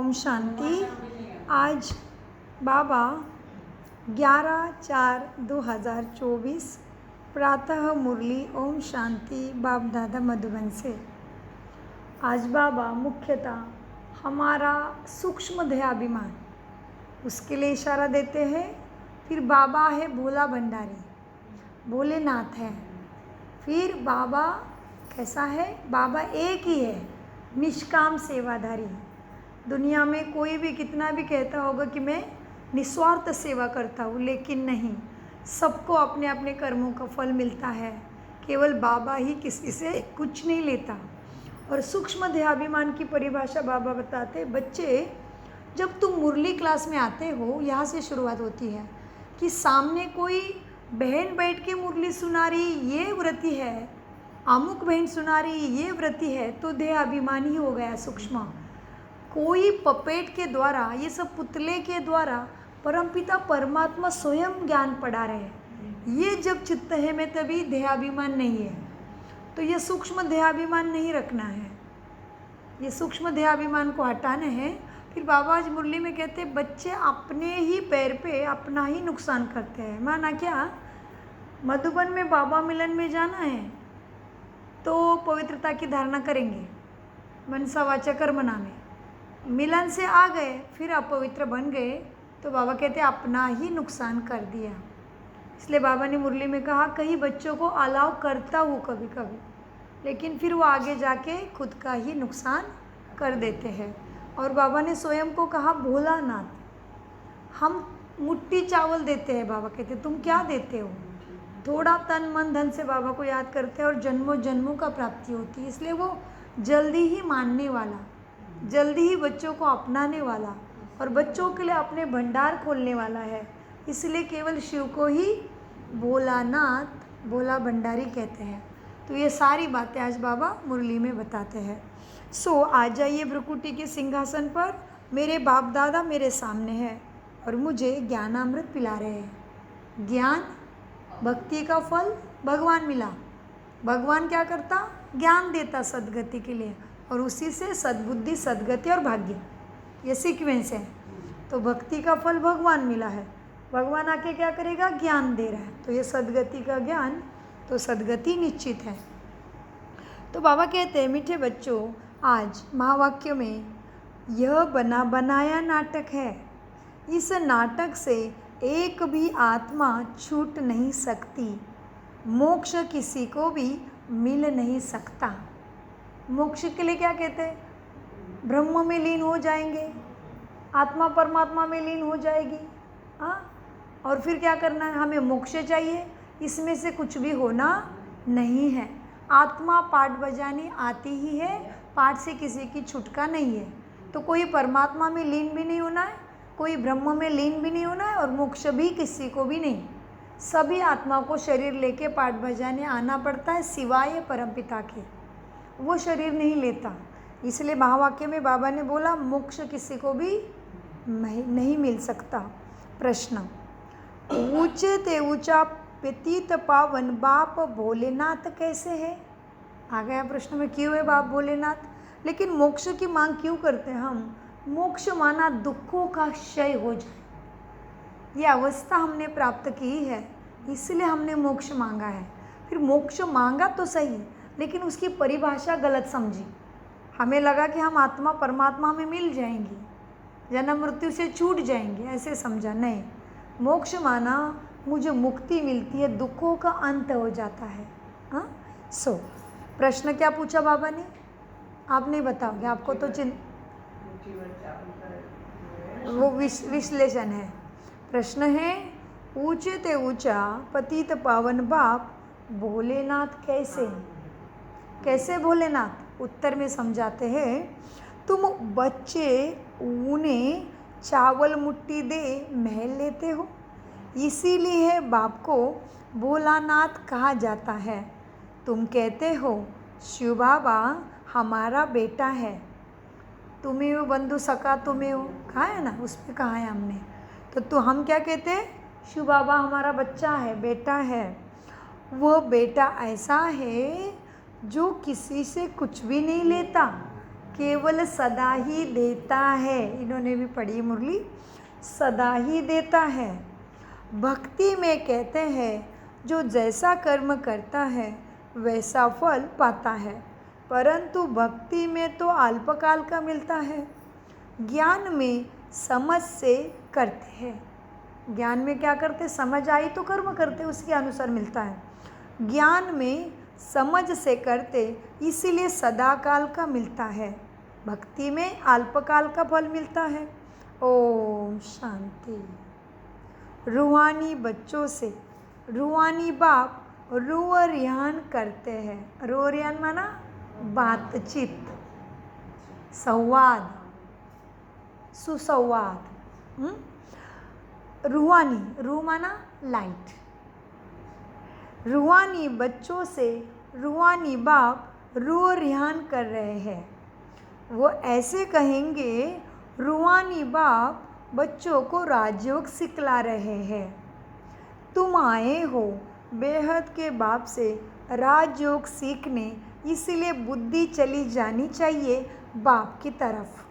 ओम शांति। आज बाबा 11/4/2024 प्रातः मुरली ओम शांति बाप दादा मधुबन से। आज बाबा मुख्यतः हमारा सूक्ष्म देहाभिमान उसके लिए इशारा देते हैं। फिर बाबा है भोला भंडारी, भोलेनाथ है। फिर बाबा कैसा है? बाबा एक ही है, निष्काम सेवाधारी। दुनिया में कोई भी कितना भी कहता होगा कि मैं निस्वार्थ सेवा करता हूँ, लेकिन नहीं, सबको अपने अपने कर्मों का फल मिलता है। केवल बाबा ही किसी से कुछ नहीं लेता। और सूक्ष्म देहाभिमान की परिभाषा बाबा बताते, बच्चे जब तुम मुरली क्लास में आते हो, यहाँ से शुरुआत होती है कि सामने कोई बहन बैठ के मुरली सुना रही, ये व्रती है, अमुक बहन सुना रही, ये व्रती है, तो देह अभिमान ही हो गया सूक्ष्म। कोई पपेट के द्वारा, ये सब पुतले के द्वारा परमपिता परमात्मा स्वयं ज्ञान पढ़ा रहे हैं। ये जब चित्त है में तभी देहाभिमान नहीं है। तो ये सूक्ष्म देहाभिमान नहीं रखना है, ये सूक्ष्म देहाभिमान को हटाना है। फिर बाबा आज मुरली में कहते हैं, बच्चे अपने ही पैर पे अपना ही नुकसान करते हैं। माना क्या? मधुबन में बाबा मिलन में जाना है तो पवित्रता की धारणा करेंगे, मनसा वाचा कर्मणा में। मिलन से आ गए, फिर अपवित्र बन गए, तो बाबा कहते हैं अपना ही नुकसान कर दिया। इसलिए बाबा ने मुरली में कहा, कई बच्चों को अलाउ करता हूँ कभी कभी, लेकिन फिर वो आगे जाके खुद का ही नुकसान कर देते हैं। और बाबा ने स्वयं को कहा भोलानाथ। हम मुट्ठी चावल देते हैं, बाबा कहते तुम क्या देते हो? थोड़ा तन मन धन से बाबा को याद करते हैं और जन्मों जन्मों का प्राप्ति होती है। इसलिए वो जल्दी ही मानने वाला, जल्दी ही बच्चों को अपनाने वाला और बच्चों के लिए अपने भंडार खोलने वाला है। इसलिए केवल शिव को ही भोलानाथ, भोला भंडारी कहते हैं। तो ये सारी बातें आज बाबा मुरली में बताते हैं। आ जाइए भ्रुकुटी के सिंहासन पर। मेरे बाप दादा मेरे सामने है और मुझे ज्ञानामृत पिला रहे हैं। ज्ञान भक्ति का फल भगवान मिला। भगवान क्या करता? ज्ञान देता सद्गति के लिए, और उसी से सद्बुद्धि, सद्गति और भाग्य, ये सीक्वेंस है। तो भक्ति का फल भगवान मिला है, भगवान आके क्या करेगा? ज्ञान दे रहा है। तो ये सद्गति का ज्ञान, तो सद्गति निश्चित है। तो बाबा कहते हैं, मीठे बच्चों, आज महावाक्य में यह बना बनाया नाटक है। इस नाटक से एक भी आत्मा छूट नहीं सकती। मोक्ष किसी को भी मिल नहीं सकता। मोक्ष के लिए क्या कहते हैं? ब्रह्म में लीन हो जाएंगे, आत्मा परमात्मा में लीन हो जाएगी। हाँ, और फिर क्या करना है? हमें मोक्ष चाहिए। इसमें से कुछ भी होना नहीं है। आत्मा पाठ बजानी आती ही है, पाठ से किसी की छुटका नहीं है। तो कोई परमात्मा में लीन भी नहीं होना है, कोई ब्रह्म में लीन भी नहीं होना है, और मोक्ष भी किसी को भी नहीं। सभी आत्मा को शरीर लेके पाठ बजाने आना पड़ता है, सिवाय परमपिता के, वो शरीर नहीं लेता। इसलिए महावाक्य में बाबा ने बोला, मोक्ष किसी को भी नहीं मिल सकता। प्रश्न, ऊंचे ते ऊंचा पतित पावन बाप भोलेनाथ कैसे है? आ गया प्रश्न में, क्यों है बाप भोलेनाथ? लेकिन मोक्ष की मांग क्यों करते हैं हम? मोक्ष माना दुखों का क्षय हो जाए, ये अवस्था हमने प्राप्त की है, इसलिए हमने मोक्ष मांगा है। फिर मोक्ष मांगा तो सही, लेकिन उसकी परिभाषा गलत समझी। हमें लगा कि हम आत्मा परमात्मा में मिल जाएंगी, जन्म मृत्यु से छूट जाएंगे, ऐसे समझा। नहीं, मोक्ष माना मुझे मुक्ति मिलती है, दुखों का अंत हो जाता है। हाँ, प्रश्न क्या पूछा बाबा ने? आप नहीं बताओगे, आपको तो वो विश्लेषण है। प्रश्न है, ऊंचे ते ऊंचा पतित पावन बाप भोलेनाथ कैसे? कैसे भोलेनाथ? उत्तर में समझाते हैं, तुम बच्चे उन्हें चावल मुट्ठी दे महल लेते हो, इसीलिए बाप को भोलानाथ कहा जाता है। तुम कहते हो शिव बाबा हमारा बेटा है, तुम्हें हो बंधु सका, तुम्हें हो, कहा है ना, उस पर कहा है हमने। तो हम क्या कहते हैं? शिव बाबा हमारा बच्चा है, बेटा है। वह बेटा ऐसा है जो किसी से कुछ भी नहीं लेता, केवल सदा ही देता है। इन्होंने भी पढ़ी मुरली, सदा ही देता है। भक्ति में कहते हैं जो जैसा कर्म करता है वैसा फल पाता है, परंतु भक्ति में तो अल्पकाल का मिलता है। ज्ञान में समझ से करते हैं। ज्ञान में क्या करते? समझ आई तो कर्म करते, उसके अनुसार मिलता है। ज्ञान में समझ से करते, इसीलिए सदाकाल का मिलता है। भक्ति में अल्पकाल का फल मिलता है। ओम शांति। रूहानी बच्चों से रूहानी बाप रूह-रियान करते हैं। रूह-रियान माना बातचीत, संवाद, सुसंवाद। रूहानी, रूह माना लाइट। रूहानी बच्चों से रूहानी बाप रूह-रियान कर रहे हैं। वो ऐसे कहेंगे, रूहानी बाप बच्चों को राजयोग सिखला रहे हैं। तुम आए हो बेहद के बाप से राजयोग सीखने, इसलिए बुद्धि चली जानी चाहिए बाप की तरफ।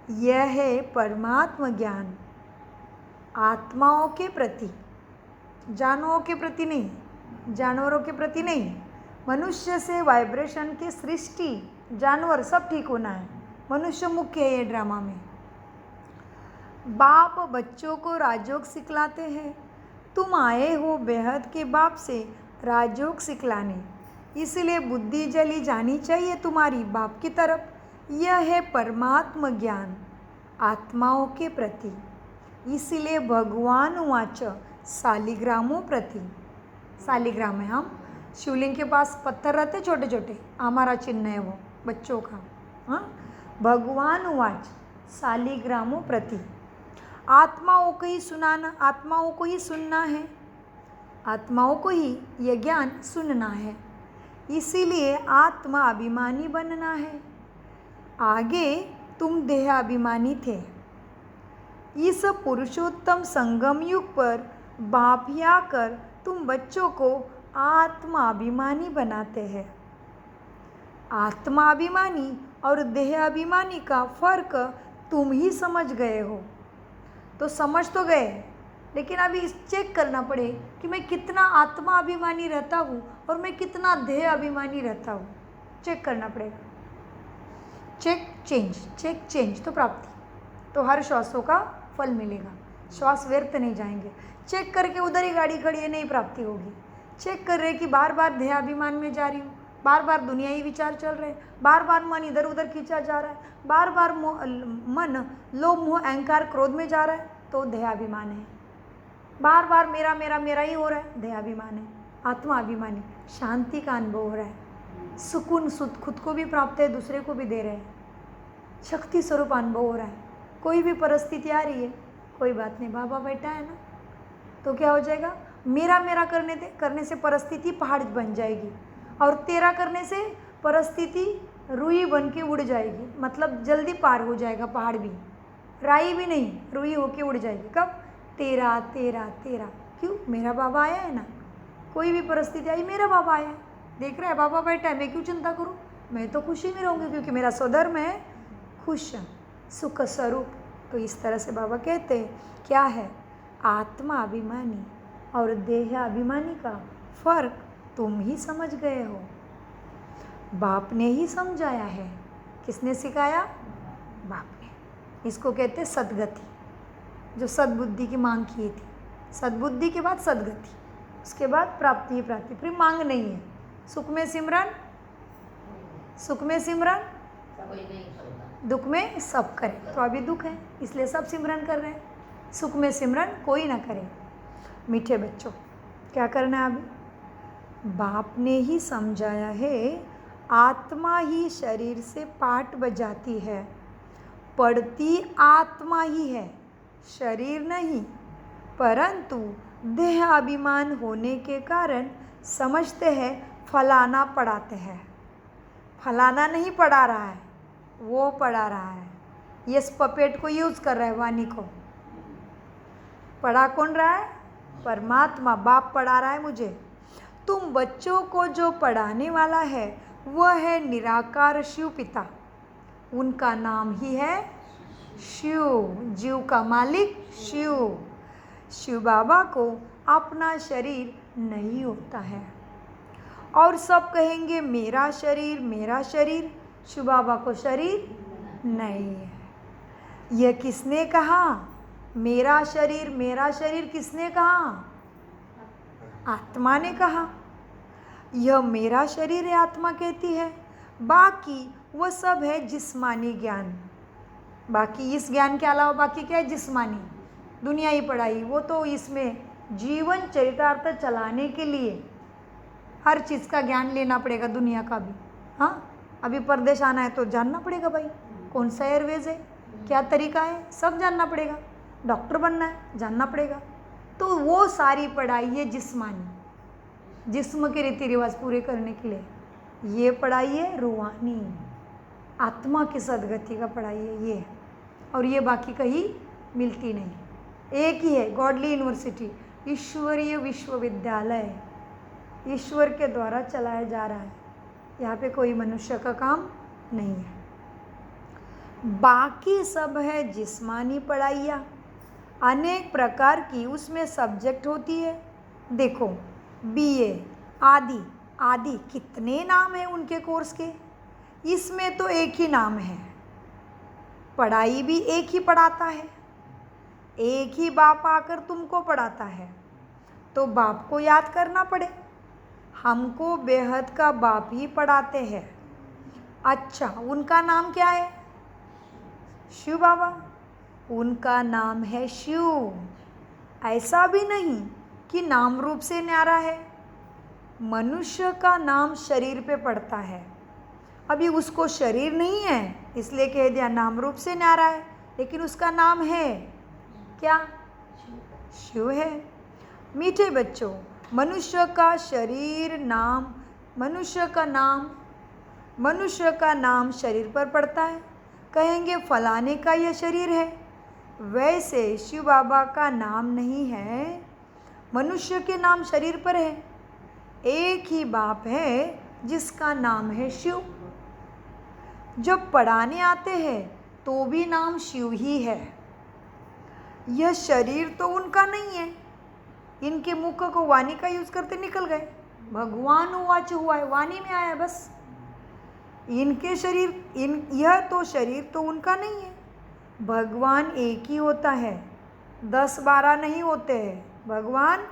यह है परमात्मा ज्ञान। आत्माओं के प्रति, जानवरों के प्रति नहीं, जानवरों के प्रति नहीं, मनुष्य से वाइब्रेशन के सृष्टि, जानवर सब ठीक होना है। मनुष्य मुख्य है ये ड्रामा में। बाप बच्चों को राजयोग सिखलाते हैं। तुम आए हो बेहद के बाप से राजयोग सिखलाने, इसलिए बुद्धि जली जानी चाहिए तुम्हारी बाप की तरफ। यह है परमात्मा ज्ञान आत्माओं के प्रति, इसलिए भगवान वाच शालिग्रामों प्रति। शालिग्राम है, हम शिवलिंग के पास पत्थर रहते छोटे छोटे, हमारा चिन्ह है वो बच्चों का। हाँ, भगवान वाच शालिग्रामों प्रति। आत्माओं को ही सुनाना, आत्माओं को ही सुनना है, आत्माओं को ही यह ज्ञान सुनना है, इसीलिए आत्मा अभिमानी बनना है। आगे तुम देहाभिमानी थे। इस पुरुषोत्तम संगम युग पर बाप आकर तुम बच्चों को आत्माभिमानी बनाते हैं। आत्माभिमानी और देहाभिमानी का फर्क तुम ही समझ गए हो। तो समझ तो गए, लेकिन अभी चेक करना पड़े कि मैं कितना आत्माभिमानी रहता हूँ और मैं कितना देह अभिमानी रहता हूँ। चेक करना पड़ेगा। चेक चेंज तो प्राप्ति, तो हर श्वासों का फल मिलेगा। श्वास व्यर्थ नहीं जाएंगे। चेक करके उधर ही गाड़ी खड़ी है, नहीं प्राप्ति होगी। चेक कर रहे कि बार बार देहाभिमान में जा रही हूँ, बार बार दुनियाई विचार चल रहे हैं, बार बार मन इधर उधर खींचा जा रहा है, बार बार मन लोभ मोह अहंकार क्रोध में जा रहा है, तो देहाभिमान है। बार बार मेरा मेरा मेरा ही हो रहा है, देहाभिमान है। आत्मा अभिमानी, शांति का अनुभव हो रहा है, सुकून खुद को भी प्राप्त है, दूसरे को भी दे रहे हैं, शक्ति स्वरूप अनुभव हो रहा है। कोई भी परिस्थिति आ रही है, कोई बात नहीं, बाबा बैठा है ना, तो क्या हो जाएगा? मेरा मेरा करने से परिस्थिति पहाड़ बन जाएगी, और तेरा करने से परिस्थिति रुई बन के उड़ जाएगी। मतलब जल्दी पार हो जाएगा पहाड़ भी, राई भी नहीं, रुई होके उड़ जाएगी। कब? तेरा तेरा तेरा। क्यों? मेरा बाबा आया है ना। कोई भी परिस्थिति आई, मेरा बाबा आया है, देख रहा है, बाबा बैठा है, मैं क्यों चिंता करूँ? मैं तो खुशी में रहूँगी, क्योंकि मेरा स्वधर्म है खुश, सुख स्वरूप। तो इस तरह से बाबा कहते हैं क्या है? आत्मा अभिमानी और देह अभिमानी का फर्क तुम ही समझ गए हो। बाप ने ही समझाया है। किसने सिखाया? बाप ने। इसको कहते हैं सद्गति, जो सद्बुद्धि की मांग की थी। सद्बुद्धि के बाद सद्गति, उसके बाद प्राप्ति ही प्राप्ति, फिर मांग नहीं है। सुख में सिमरन, सुख में सिमरन, दुख में सब करे। तो अभी दुख है, इसलिए सब सिमरन कर रहे हैं। सुख में सिमरन कोई ना करे। मीठे बच्चों, क्या करना है अभी? बाप ने ही समझाया है, आत्मा ही शरीर से पाठ बजाती है, पढ़ती आत्मा ही है, शरीर नहीं। परंतु देह अभिमान होने के कारण समझते हैं फलाना पढ़ाते हैं। फलाना नहीं पढ़ा रहा है, वो पढ़ा रहा है। यस पपेट को यूज़ कर रहा है, वाणी को। पढ़ा कौन रहा है? परमात्मा, बाप पढ़ा रहा है मुझे। तुम बच्चों को जो पढ़ाने वाला है वह है निराकार शिव पिता। उनका नाम ही है शिव। जीव का मालिक शिव। शिव बाबा को अपना शरीर नहीं होता है और सब कहेंगे मेरा शरीर मेरा शरीर। शिव बाबा को शरीर नहीं है। यह किसने कहा? मेरा शरीर किसने कहा? आत्मा ने कहा। यह मेरा शरीर है आत्मा कहती है। बाकी वह सब है जिस्मानी ज्ञान। बाकी इस ज्ञान के अलावा बाकी क्या है? जिस्मानी दुनिया ही पढ़ाई। वो तो इसमें जीवन चरितार्थ चलाने के लिए हर चीज़ का ज्ञान लेना पड़ेगा, दुनिया का भी। हाँ, अभी परदेश आना है तो जानना पड़ेगा भाई, कौन सा एयरवेज है, क्या तरीका है, सब जानना पड़ेगा। डॉक्टर बनना है, जानना पड़ेगा। तो वो सारी पढ़ाई है जिस्मानी, जिस्म के रीति रिवाज पूरे करने के लिए। ये पढ़ाई है रूहानी, आत्मा की सदगति का पढ़ाई है ये। और ये बाकी कहीं मिलती नहीं। एक ही है, गॉडली यूनिवर्सिटी, ईश्वरीय विश्वविद्यालय, ईश्वर के द्वारा चलाया जा रहा है। यहाँ पे कोई मनुष्य का काम नहीं है। बाकी सब है जिस्मानी पढ़ाइयाँ, अनेक प्रकार की उसमें सब्जेक्ट होती है। देखो बीए आदि कितने नाम हैं उनके कोर्स के। इसमें तो एक ही नाम है, पढ़ाई भी एक ही पढ़ाता है, एक ही बाप आकर तुमको पढ़ाता है। तो बाप को याद करना पड़े। हमको बेहद का बाप ही पढ़ाते हैं। अच्छा, उनका नाम क्या है? शिव बाबा। उनका नाम है शिव। ऐसा भी नहीं कि नाम रूप से न्यारा है। मनुष्य का नाम शरीर पे पड़ता है। अभी उसको शरीर नहीं है इसलिए कह दिया नाम रूप से न्यारा है, लेकिन उसका नाम है क्या? शिव है। मीठे बच्चों, मनुष्य का शरीर नाम, मनुष्य का नाम शरीर पर पड़ता है। कहेंगे फलाने का यह शरीर है। वैसे शिव बाबा का नाम नहीं है, मनुष्य के नाम शरीर पर है। एक ही बाप है जिसका नाम है शिव। जब पढ़ाने आते हैं तो भी नाम शिव ही है। यह शरीर तो उनका नहीं है। इनके मुख को वाणी का यूज करते निकल गए। भगवान उवाच हुआ है, वाणी में आया बस। इनके शरीर यह तो शरीर तो उनका नहीं है। भगवान एक ही होता है, 10-12 नहीं होते हैं। भगवान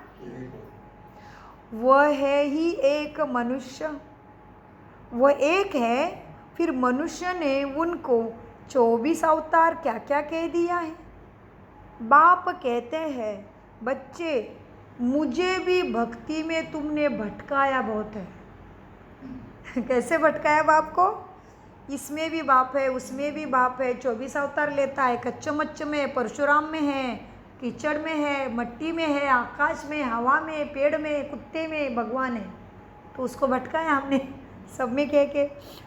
वह है ही एक मनुष्य, वह एक है। फिर मनुष्य ने उनको 24 अवतार क्या क्या कह दिया है। बाप कहते हैं बच्चे मुझे भी भक्ति में तुमने भटकाया बहुत है। कैसे भटकाया बाप को? इसमें भी बाप है, उसमें भी बाप है, 24 अवतार लेता है। कच्चे मच्चे में, परशुराम में है, कीचड़ में है, मट्टी में है, आकाश में, हवा में, पेड़ में, कुत्ते में भगवान है। तो उसको भटकाया हमने सब में कह के।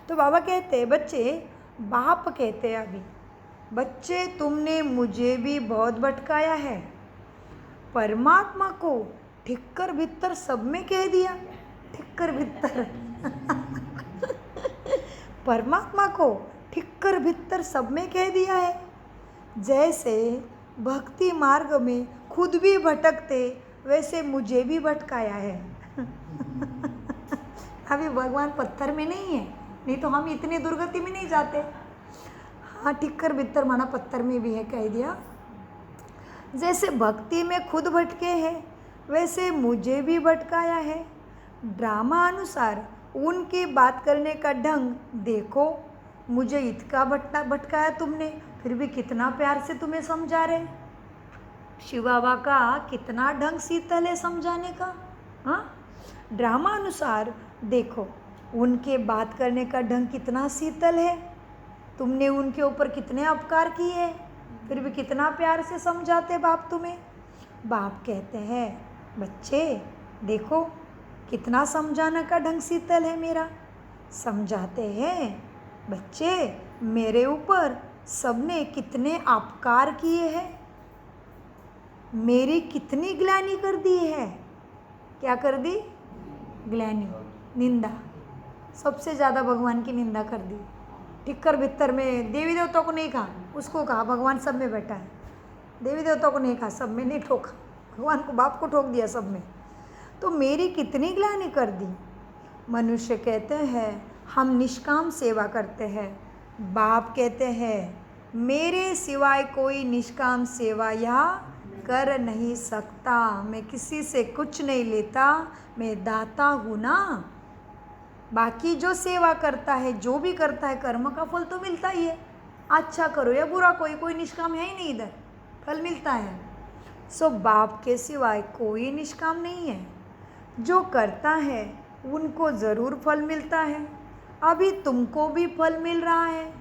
तो बाबा कहते हैं बच्चे, बाप कहते हैं अभी बच्चे तुमने मुझे भी बहुत भटकाया है। परमात्मा को ठिक्कर भीतर सब में कह दिया। ठिक्कर भीतर परमात्मा को ठिक्कर भीतर सब में कह दिया है। जैसे भक्ति मार्ग में खुद भी भटकते वैसे मुझे भी भटकाया है। अभी भगवान पत्थर में नहीं है, नहीं तो हम इतनी दुर्गति में नहीं जाते। हाँ, ठिक्कर भीतर माना पत्थर में भी है कह दिया। जैसे भक्ति में खुद भटके हैं वैसे मुझे भी भटकाया है। ड्रामा अनुसार उनकी बात करने का ढंग देखो। मुझे इतना भटकाया तुमने, फिर भी कितना प्यार से तुम्हें समझा रहे। शिव बाबा का कितना ढंग शीतल है समझाने का। हाँ, ड्रामा अनुसार देखो उनके बात करने का ढंग कितना शीतल है। तुमने उनके ऊपर कितने अपकार किए, फिर भी कितना प्यार से समझाते बाप तुम्हें। बाप कहते हैं बच्चे देखो कितना समझाने का ढंग शीतल है मेरा। समझाते हैं बच्चे मेरे ऊपर सबने कितने अपकार किए हैं, मेरी कितनी ग्लानि कर दी है। क्या कर दी? ग्लानि, निंदा। सबसे ज़्यादा भगवान की निंदा कर दी। ठिक्कर भित्तर में देवी देवताओं को नहीं कहा, उसको कहा भगवान सब में बैठा है। देवी देवताओं को नहीं कहा, सब में नहीं ठोका, भगवान को बाप को ठोक दिया सब में। तो मेरी कितनी ग्लानि कर दी। मनुष्य कहते हैं हम निष्काम सेवा करते हैं, बाप कहते हैं मेरे सिवाय कोई निष्काम सेवा यहाँ कर नहीं सकता, मैं किसी से कुछ नहीं लेता, मैं दाता हूँ ना। बाकी जो सेवा करता है, जो भी करता है, कर्म का फल तो मिलता ही है, अच्छा करो या बुरा, कोई निष्काम है ही नहीं, इधर फल मिलता है। सो बाप के सिवाय कोई निष्काम नहीं है, जो करता है उनको ज़रूर फल मिलता है। अभी तुमको भी फल मिल रहा है,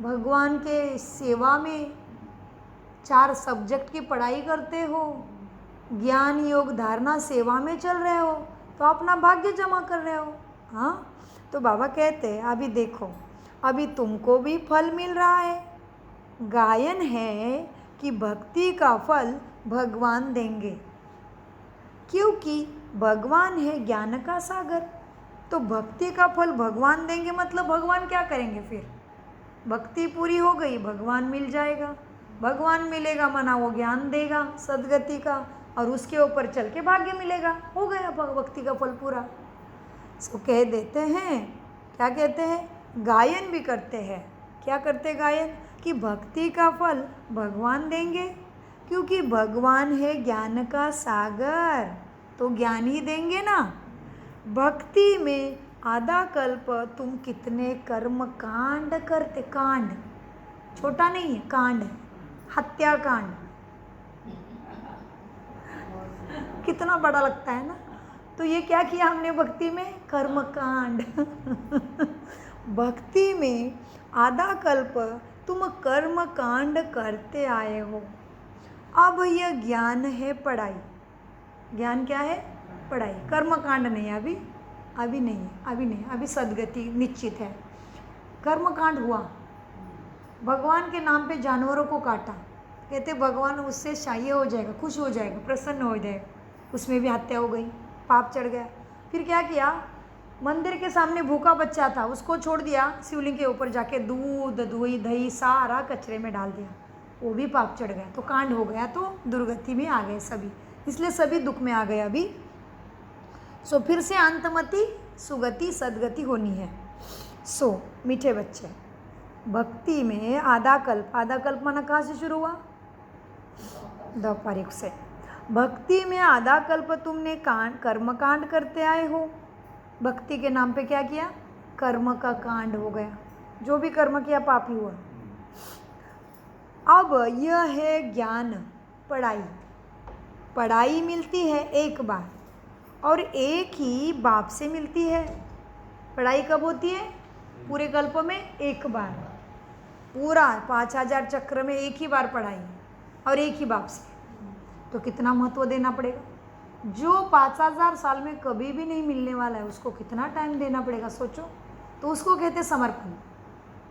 भगवान के सेवा में 4 सब्जेक्ट की पढ़ाई करते हो, ज्ञान योग धारणा सेवा में चल रहे हो, तो अपना भाग्य जमा कर रहे हो। हाँ, तो बाबा कहते हैं अभी देखो, अभी तुमको भी फल मिल रहा है। गायन है कि भक्ति का फल भगवान देंगे, क्योंकि भगवान है ज्ञान का सागर। तो भक्ति का फल भगवान देंगे मतलब भगवान क्या करेंगे फिर? भक्ति पूरी हो गई, भगवान मिल जाएगा। भगवान मिलेगा मना वो ज्ञान देगा सदगति का, और उसके ऊपर चल के भाग्य मिलेगा, हो गया भक्ति का फल पूरा। सो कह देते हैं, क्या कहते हैं, गायन भी करते हैं। क्या करते गायन? कि भक्ति का फल भगवान देंगे, क्योंकि भगवान है ज्ञान का सागर, तो ज्ञान ही देंगे ना। भक्ति में आधा कल्प तुम कितने कर्म कांड करते, कांड छोटा नहीं है, कांड है, हत्याकांड कितना बड़ा लगता है ना। तो ये क्या किया हमने भक्ति में? कर्म कांड भक्ति में आधा कल्प तुम कर्म कांड करते आए हो। अब यह ज्ञान है पढ़ाई। ज्ञान क्या है? पढ़ाई। कर्म कांड नहीं, अभी नहीं, अभी सदगति निश्चित है। कर्म कांड हुआ, भगवान के नाम पे जानवरों को काटा, कहते भगवान उससे शाये हो जाएगा, खुश हो जाएगा, प्रसन्न हो जाएगा, उसमें भी हत्या हो गई, पाप चढ़ गया। फिर क्या किया? मंदिर के सामने भूखा बच्चा था, उसको छोड़ दिया, शिवलिंग के ऊपर जाके दूध दही सारा कचरे में डाल दिया, वो भी पाप चढ़ गया, तो कांड हो गया, तो दुर्गति में आ गए सभी, इसलिए सभी दुख में आ गए अभी। सो फिर से अंतमति सुगति सदगति होनी है। सो मीठे बच्चे, भक्ति में आधा कल्प माना कहाँ से शुरू हुआ? द्वापारिक से। भक्ति में आधा कल्प तुमने कर्म कांड करते आए हो। भक्ति के नाम पे क्या किया? कर्म का कांड हो गया, जो भी कर्म किया पापी हुआ। अब यह है ज्ञान, पढ़ाई मिलती है एक बार, और एक ही बाप से मिलती है। पढ़ाई कब होती है? पूरे कल्प में एक बार, पूरा 5000 चक्र में एक ही बार पढ़ाई, और एक ही बाप से। तो कितना महत्व देना पड़ेगा? जो 5000 साल में कभी भी नहीं मिलने वाला है, उसको कितना टाइम देना पड़ेगा, सोचो। तो उसको कहते समर्पण।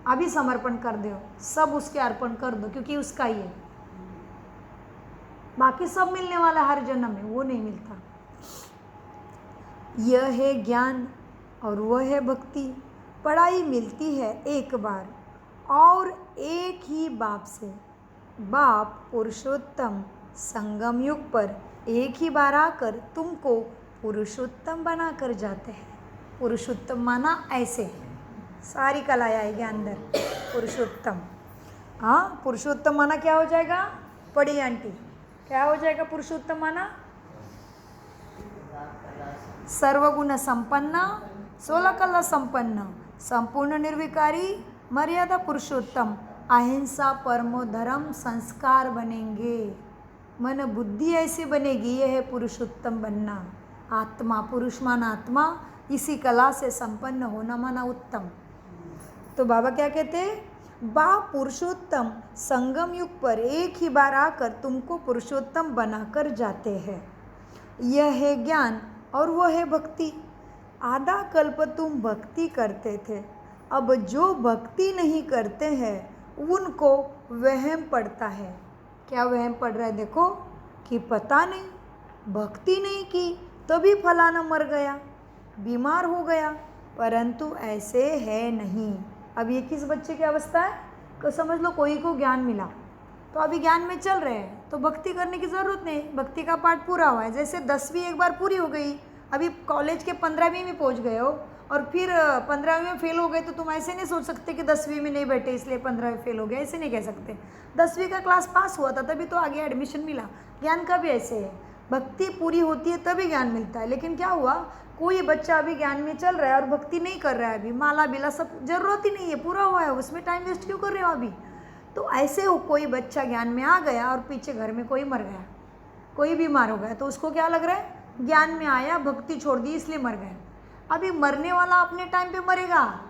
अभी समर्पण कर दो, सब उसके अर्पण कर दो, क्योंकि उसका ही है। बाकी सब मिलने वाला हर जन्म में, वो नहीं मिलता। यह है ज्ञान और वह है भक्ति। पढ़ाई मिलती है एक बार और एक ही बाप से। बाप पुरुषोत्तम संगम युग पर एक ही बार आकर तुमको पुरुषोत्तम बना कर जाते हैं। पुरुषोत्तम माना ऐसे, सारी कला आएगी अंदर। पुरुषोत्तम, हाँ, पुरुषोत्तम माना क्या हो जाएगा? पढ़ी आंटी, क्या हो जाएगा पुरुषोत्तम माना? सर्वगुण संपन्न, 16 कला संपन्न, संपूर्ण निर्विकारी, मर्यादा पुरुषोत्तम, अहिंसा परमो धर्म संस्कार बनेंगे। मन बुद्धि ऐसे बनेगी, यह है पुरुषोत्तम बनना। आत्मा, पुरुष माना आत्मा, इसी कला से संपन्न होना माना उत्तम। तो बाबा क्या कहते हैं? बाप पुरुषोत्तम संगम युग पर एक ही बार आकर तुमको पुरुषोत्तम बनाकर जाते हैं। यह है ज्ञान और वह है भक्ति। आधा कल्प तुम भक्ति करते थे, अब जो भक्ति नहीं करते हैं उनको वहम पड़ता है। क्या वहम पड़ रहा है? देखो कि पता नहीं, भक्ति नहीं की तभी फलाना मर गया, बीमार हो गया, परंतु ऐसे है नहीं। अब ये किस बच्चे की अवस्था है? तो समझ लो कोई को ज्ञान मिला तो अभी ज्ञान में चल रहे हैं, तो भक्ति करने की ज़रूरत नहीं, भक्ति का पाठ पूरा हुआ है। जैसे 10वीं एक बार पूरी हो गई, अभी कॉलेज के 15वीं में पहुंच गए हो और फिर 15वीं में फेल हो गए, तो तुम ऐसे नहीं सोच सकते कि 10वीं में नहीं बैठे इसलिए 15वीं फेल हो गए, ऐसे नहीं कह सकते। 10वीं का क्लास पास हुआ था तभी तो आगे एडमिशन मिला। ज्ञान का भी ऐसे है, भक्ति पूरी होती है तभी ज्ञान मिलता है। लेकिन क्या हुआ, कोई बच्चा अभी ज्ञान में चल रहा है और भक्ति नहीं कर रहा है, अभी माला बिला सब जरूरत ही नहीं है, पूरा हुआ है, उसमें टाइम वेस्ट क्यों कर रहे हो अभी? तो ऐसे हो कोई बच्चा ज्ञान में आ गया और पीछे घर में कोई मर गया, कोई बीमार हो गया, तो उसको क्या लग रहा है? ज्ञान में आया, भक्ति छोड़ दी इसलिए मर गया। अभी मरने वाला अपने टाइम पे मरेगा,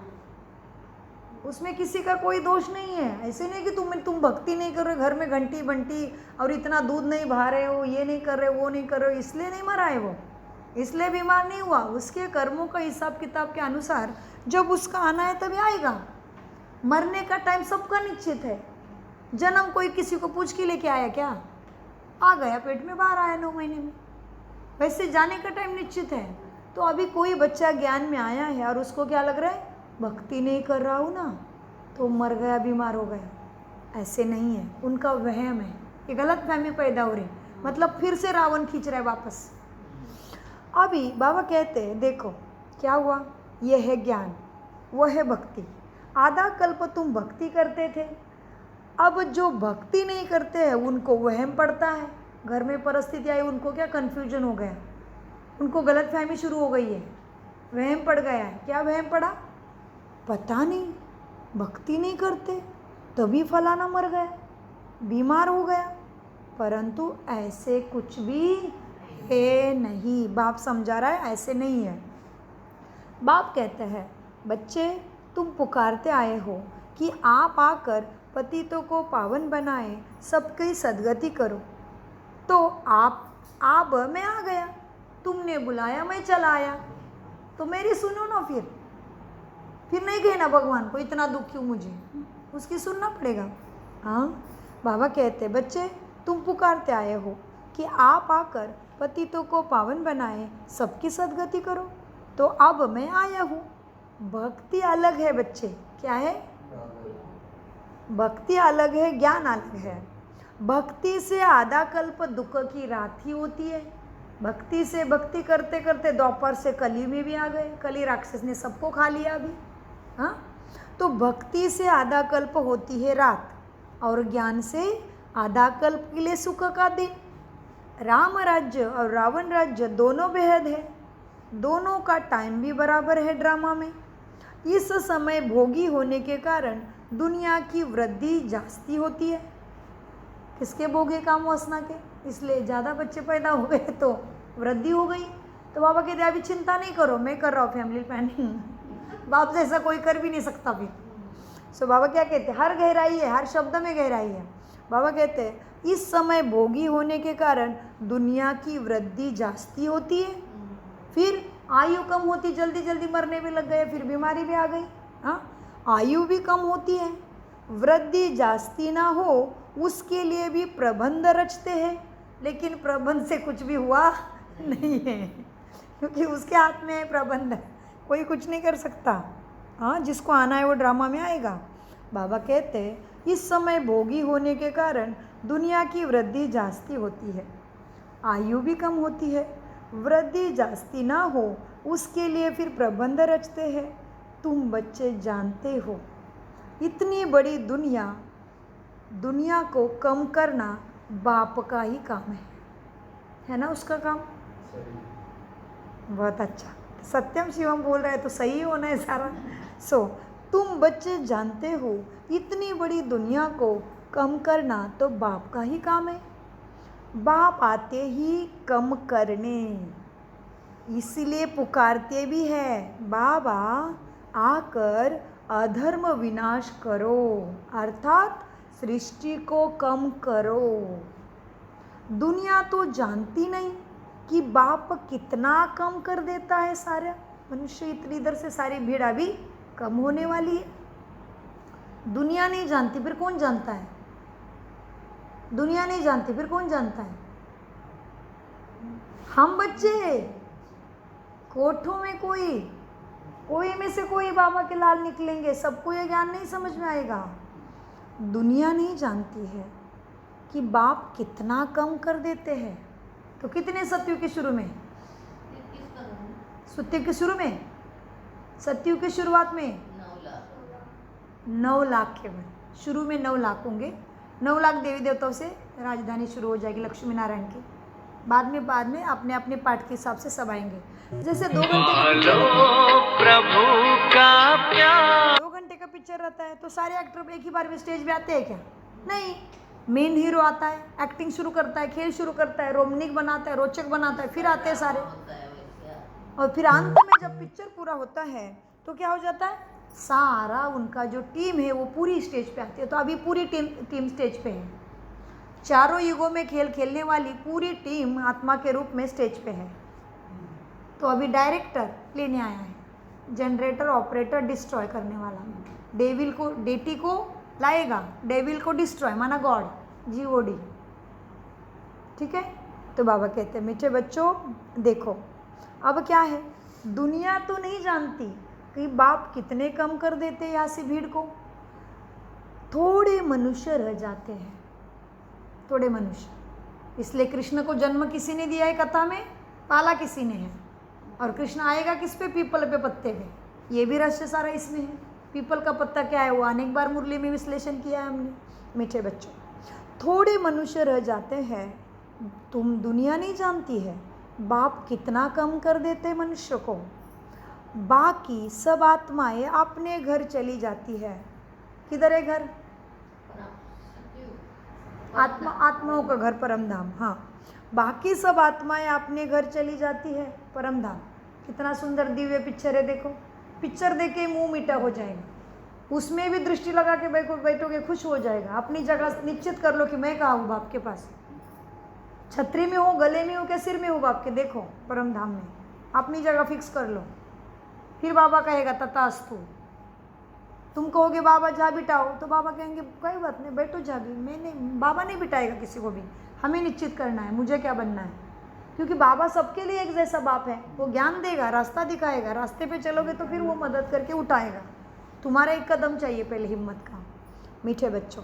उसमें किसी का कोई दोष नहीं है। ऐसे नहीं कि तुम भक्ति नहीं कर रहे, घर में घंटी बंटी और इतना दूध नहीं बहा रहे हो, ये नहीं कर रहे हो, वो नहीं कर रहे हो, इसलिए नहीं मरा है वो, इसलिए बीमार नहीं हुआ। उसके कर्मों का हिसाब किताब के अनुसार जब उसका आना है तभी आएगा। मरने का टाइम सबका निश्चित है। जन्म कोई किसी को पूछ के लेके आया क्या? आ गया, पेट में बाहर आया 9 महीने में। वैसे जाने का टाइम निश्चित है। तो अभी कोई बच्चा ज्ञान में आया है और उसको क्या लग रहा है? भक्ति नहीं कर रहा हूँ ना तो मर गया, बीमार हो गया। ऐसे नहीं है, उनका वहम है, ये गलत फहमी पैदा हो रही, मतलब फिर से रावण खींच रहा है वापस। अभी बाबा कहते हैं देखो क्या हुआ, यह है ज्ञान, वह है भक्ति। आधा कल्प तुम भक्ति करते थे, अब जो भक्ति नहीं करते हैं उनको वहम पड़ता है। घर में परिस्थिति आई, उनको क्या कन्फ्यूजन हो गया, उनको गलत फहमी शुरू हो गई है, वहम पड़ गया है। क्या वहम पड़ा? पता नहीं, भक्ति नहीं करते तभी फलाना मर गया, बीमार हो गया। परंतु ऐसे कुछ भी है नहीं, बाप समझा रहा है, ऐसे नहीं है। बाप कहते हैं बच्चे तुम पुकारते आए हो कि आप आकर पतितों को पावन बनाए, सबकी सद्गति करो। तो आप मैं आ गया, तुमने बुलाया मैं चला आया, तो मेरी सुनो ना, फिर नहीं कहना भगवान को इतना दुख क्यों मुझे, उसकी सुनना पड़ेगा। हाँ, बाबा कहते बच्चे तुम पुकारते आए हो कि आप आकर पतितों को पावन बनाए, सबकी सद्गति करो, तो अब मैं आया हूँ। भक्ति अलग है बच्चे, क्या है? भक्ति अलग है, ज्ञान अलग है। भक्ति से आधा कल्प दुख की रात ही होती है। भक्ति से भक्ति करते करते दोपहर से कली में भी आ गए, कली राक्षस ने सबको खा लिया अभी। हाँ, तो भक्ति से आधा कल्प होती है रात, और ज्ञान से आधा कल्प के लिए सुख का दिन। राम राज्य और रावण राज्य दोनों बेहद है, दोनों का टाइम भी बराबर है ड्रामा में। इस समय भोगी होने के कारण दुनिया की वृद्धि जास्ती होती है। किसके भोगे? काम वासना के, इसलिए ज़्यादा बच्चे पैदा हो गए तो वृद्धि हो गई। तो बाबा कहते अभी चिंता नहीं करो, मैं कर रहा हूँ फैमिली प्लानिंग। बाप जैसा कोई कर भी नहीं सकता फिर। सो बाबा क्या कहते हैं, हर गहराई है, हर शब्द में गहराई है। बाबा कहते हैं इस समय भोगी होने के कारण दुनिया की वृद्धि जास्ती होती है, फिर आयु कम होती, जल्दी जल्दी मरने भी लग गए, फिर बीमारी भी आ गई। हाँ, आयु भी कम होती है, वृद्धि जास्ती ना हो उसके लिए भी प्रबंध रचते हैं, लेकिन प्रबंध से कुछ भी हुआ नहीं है, क्योंकि उसके हाथ में है प्रबंध, कोई कुछ नहीं कर सकता। हाँ, जिसको आना है वो ड्रामा में आएगा। बाबा कहते हैं इस समय भोगी होने के कारण दुनिया की वृद्धि जास्ती होती है, आयु भी कम होती है, वृद्धि जास्ती ना हो उसके लिए फिर प्रबंध रचते हैं। तुम बच्चे जानते हो इतनी बड़ी दुनिया को कम करना बाप का ही काम है ना? उसका काम बहुत अच्छा, सत्यम शिवम बोल रहे हैं तो सही होना है सारा। तुम बच्चे जानते हो इतनी बड़ी दुनिया को कम करना तो बाप का ही काम है। बाप आते ही कम करने, इसलिए पुकारते भी है बाबा आकर अधर्म विनाश करो, अर्थात सृष्टि को कम करो। दुनिया तो जानती नहीं कि बाप कितना कम कर देता है सारा मनुष्य। इतनी इधर से सारी भीड़ अभी कम होने वाली है। दुनिया नहीं जानती, फिर कौन जानता है? दुनिया नहीं जानती, फिर कौन जानता है? हम बच्चे, कोठों में कोई कोई में से कोई बाबा के लाल निकलेंगे, सबको ये ज्ञान नहीं समझ में आएगा। दुनिया नहीं जानती है कि बाप कितना कम कर देते हैं। तो कितने सतयुग के शुरू में, सतयुग के शुरू में, सतयुग के शुरुआत में 9 लाख केवल, शुरू में 9 लाख होंगे। 9 लाख देवी देवताओं से राजधानी शुरू हो जाएगी लक्ष्मी नारायण की। बाद में अपने अपने पाठ के हिसाब से सब आएंगे। जैसे 2 घंटे प्रभु का प्यार, 2 घंटे का पिक्चर रहता है तो सारे एक्टर एक ही बार में स्टेज पे आते हैं क्या? नहीं, मेन हीरो आता है, एक्टिंग शुरू करता है, खेल शुरू करता है, रोमांटिक बनाता है, रोचक बनाता है, फिर आते हैं सारे। और फिर अंत में जब पिक्चर पूरा होता है तो क्या हो जाता है, सारा उनका जो टीम है वो पूरी स्टेज पे आती है। तो अभी पूरी टीम स्टेज पे है। चारों युगों में खेल खेलने वाली पूरी टीम आत्मा के रूप में स्टेज पे है। तो अभी डायरेक्टर लेने आया है, जनरेटर ऑपरेटर डिस्ट्रॉय करने वाला। डेविल को, डेटी को लाएगा, डेविल को डिस्ट्रॉय माना गॉड, GOD। ठीक है। तो बाबा कहते हैं मीठे बच्चों देखो, अब क्या है, दुनिया तो नहीं जानती कि बाप कितने कम कर देते हैं यहाँ से भीड़ को। थोड़े मनुष्य रह जाते हैं, थोड़े मनुष्य। इसलिए कृष्ण को जन्म किसी ने दिया है कथा में, पाला किसी ने है। और कृष्ण आएगा किस पे, पीपल पे, पत्ते पे। ये भी रहस्य सारा इसमें है। पीपल का पत्ता क्या है वो अनेक बार मुरली में विश्लेषण किया है हमने। मीठे बच्चों, थोड़े मनुष्य रह जाते हैं, तुम दुनिया नहीं जानती है बाप कितना कम कर देते मनुष्य को। बाकी सब आत्माएं अपने घर चली जाती है। किधर है घर? आत्माओं का घर परम धाम। हाँ, बाकी सब आत्माएं अपने घर चली जाती है परम धाम। कितना सुंदर दिव्य पिक्चर है, देखो। पिक्चर देख के मुंह मीठा हो जाएगा। उसमें भी दृष्टि लगा के बैठोगे, खुश हो जाएगा। अपनी जगह निश्चित कर लो कि मैं कहाँ हूँ बाप के पास। छतरी में हो, गले में हो, क्या सिर में हो बाप के, देखो परम धाम में अपनी जगह फिक्स कर लो। फिर बाबा कहेगा तथास्तु। तुम कहोगे बाबा जा बिठाओ, तो बाबा कहेंगे कोई बात नहीं, बैठो जा भी। मैंने, बाबा नहीं बिठाएगा किसी को भी, हमें निश्चित करना है मुझे क्या बनना है। क्योंकि बाबा सबके लिए एक जैसा बाप है। वो ज्ञान देगा, रास्ता दिखाएगा, रास्ते पे चलोगे तो फिर वो मदद करके उठाएगा। तुम्हारा एक कदम चाहिए पहले हिम्मत का। मीठे बच्चों,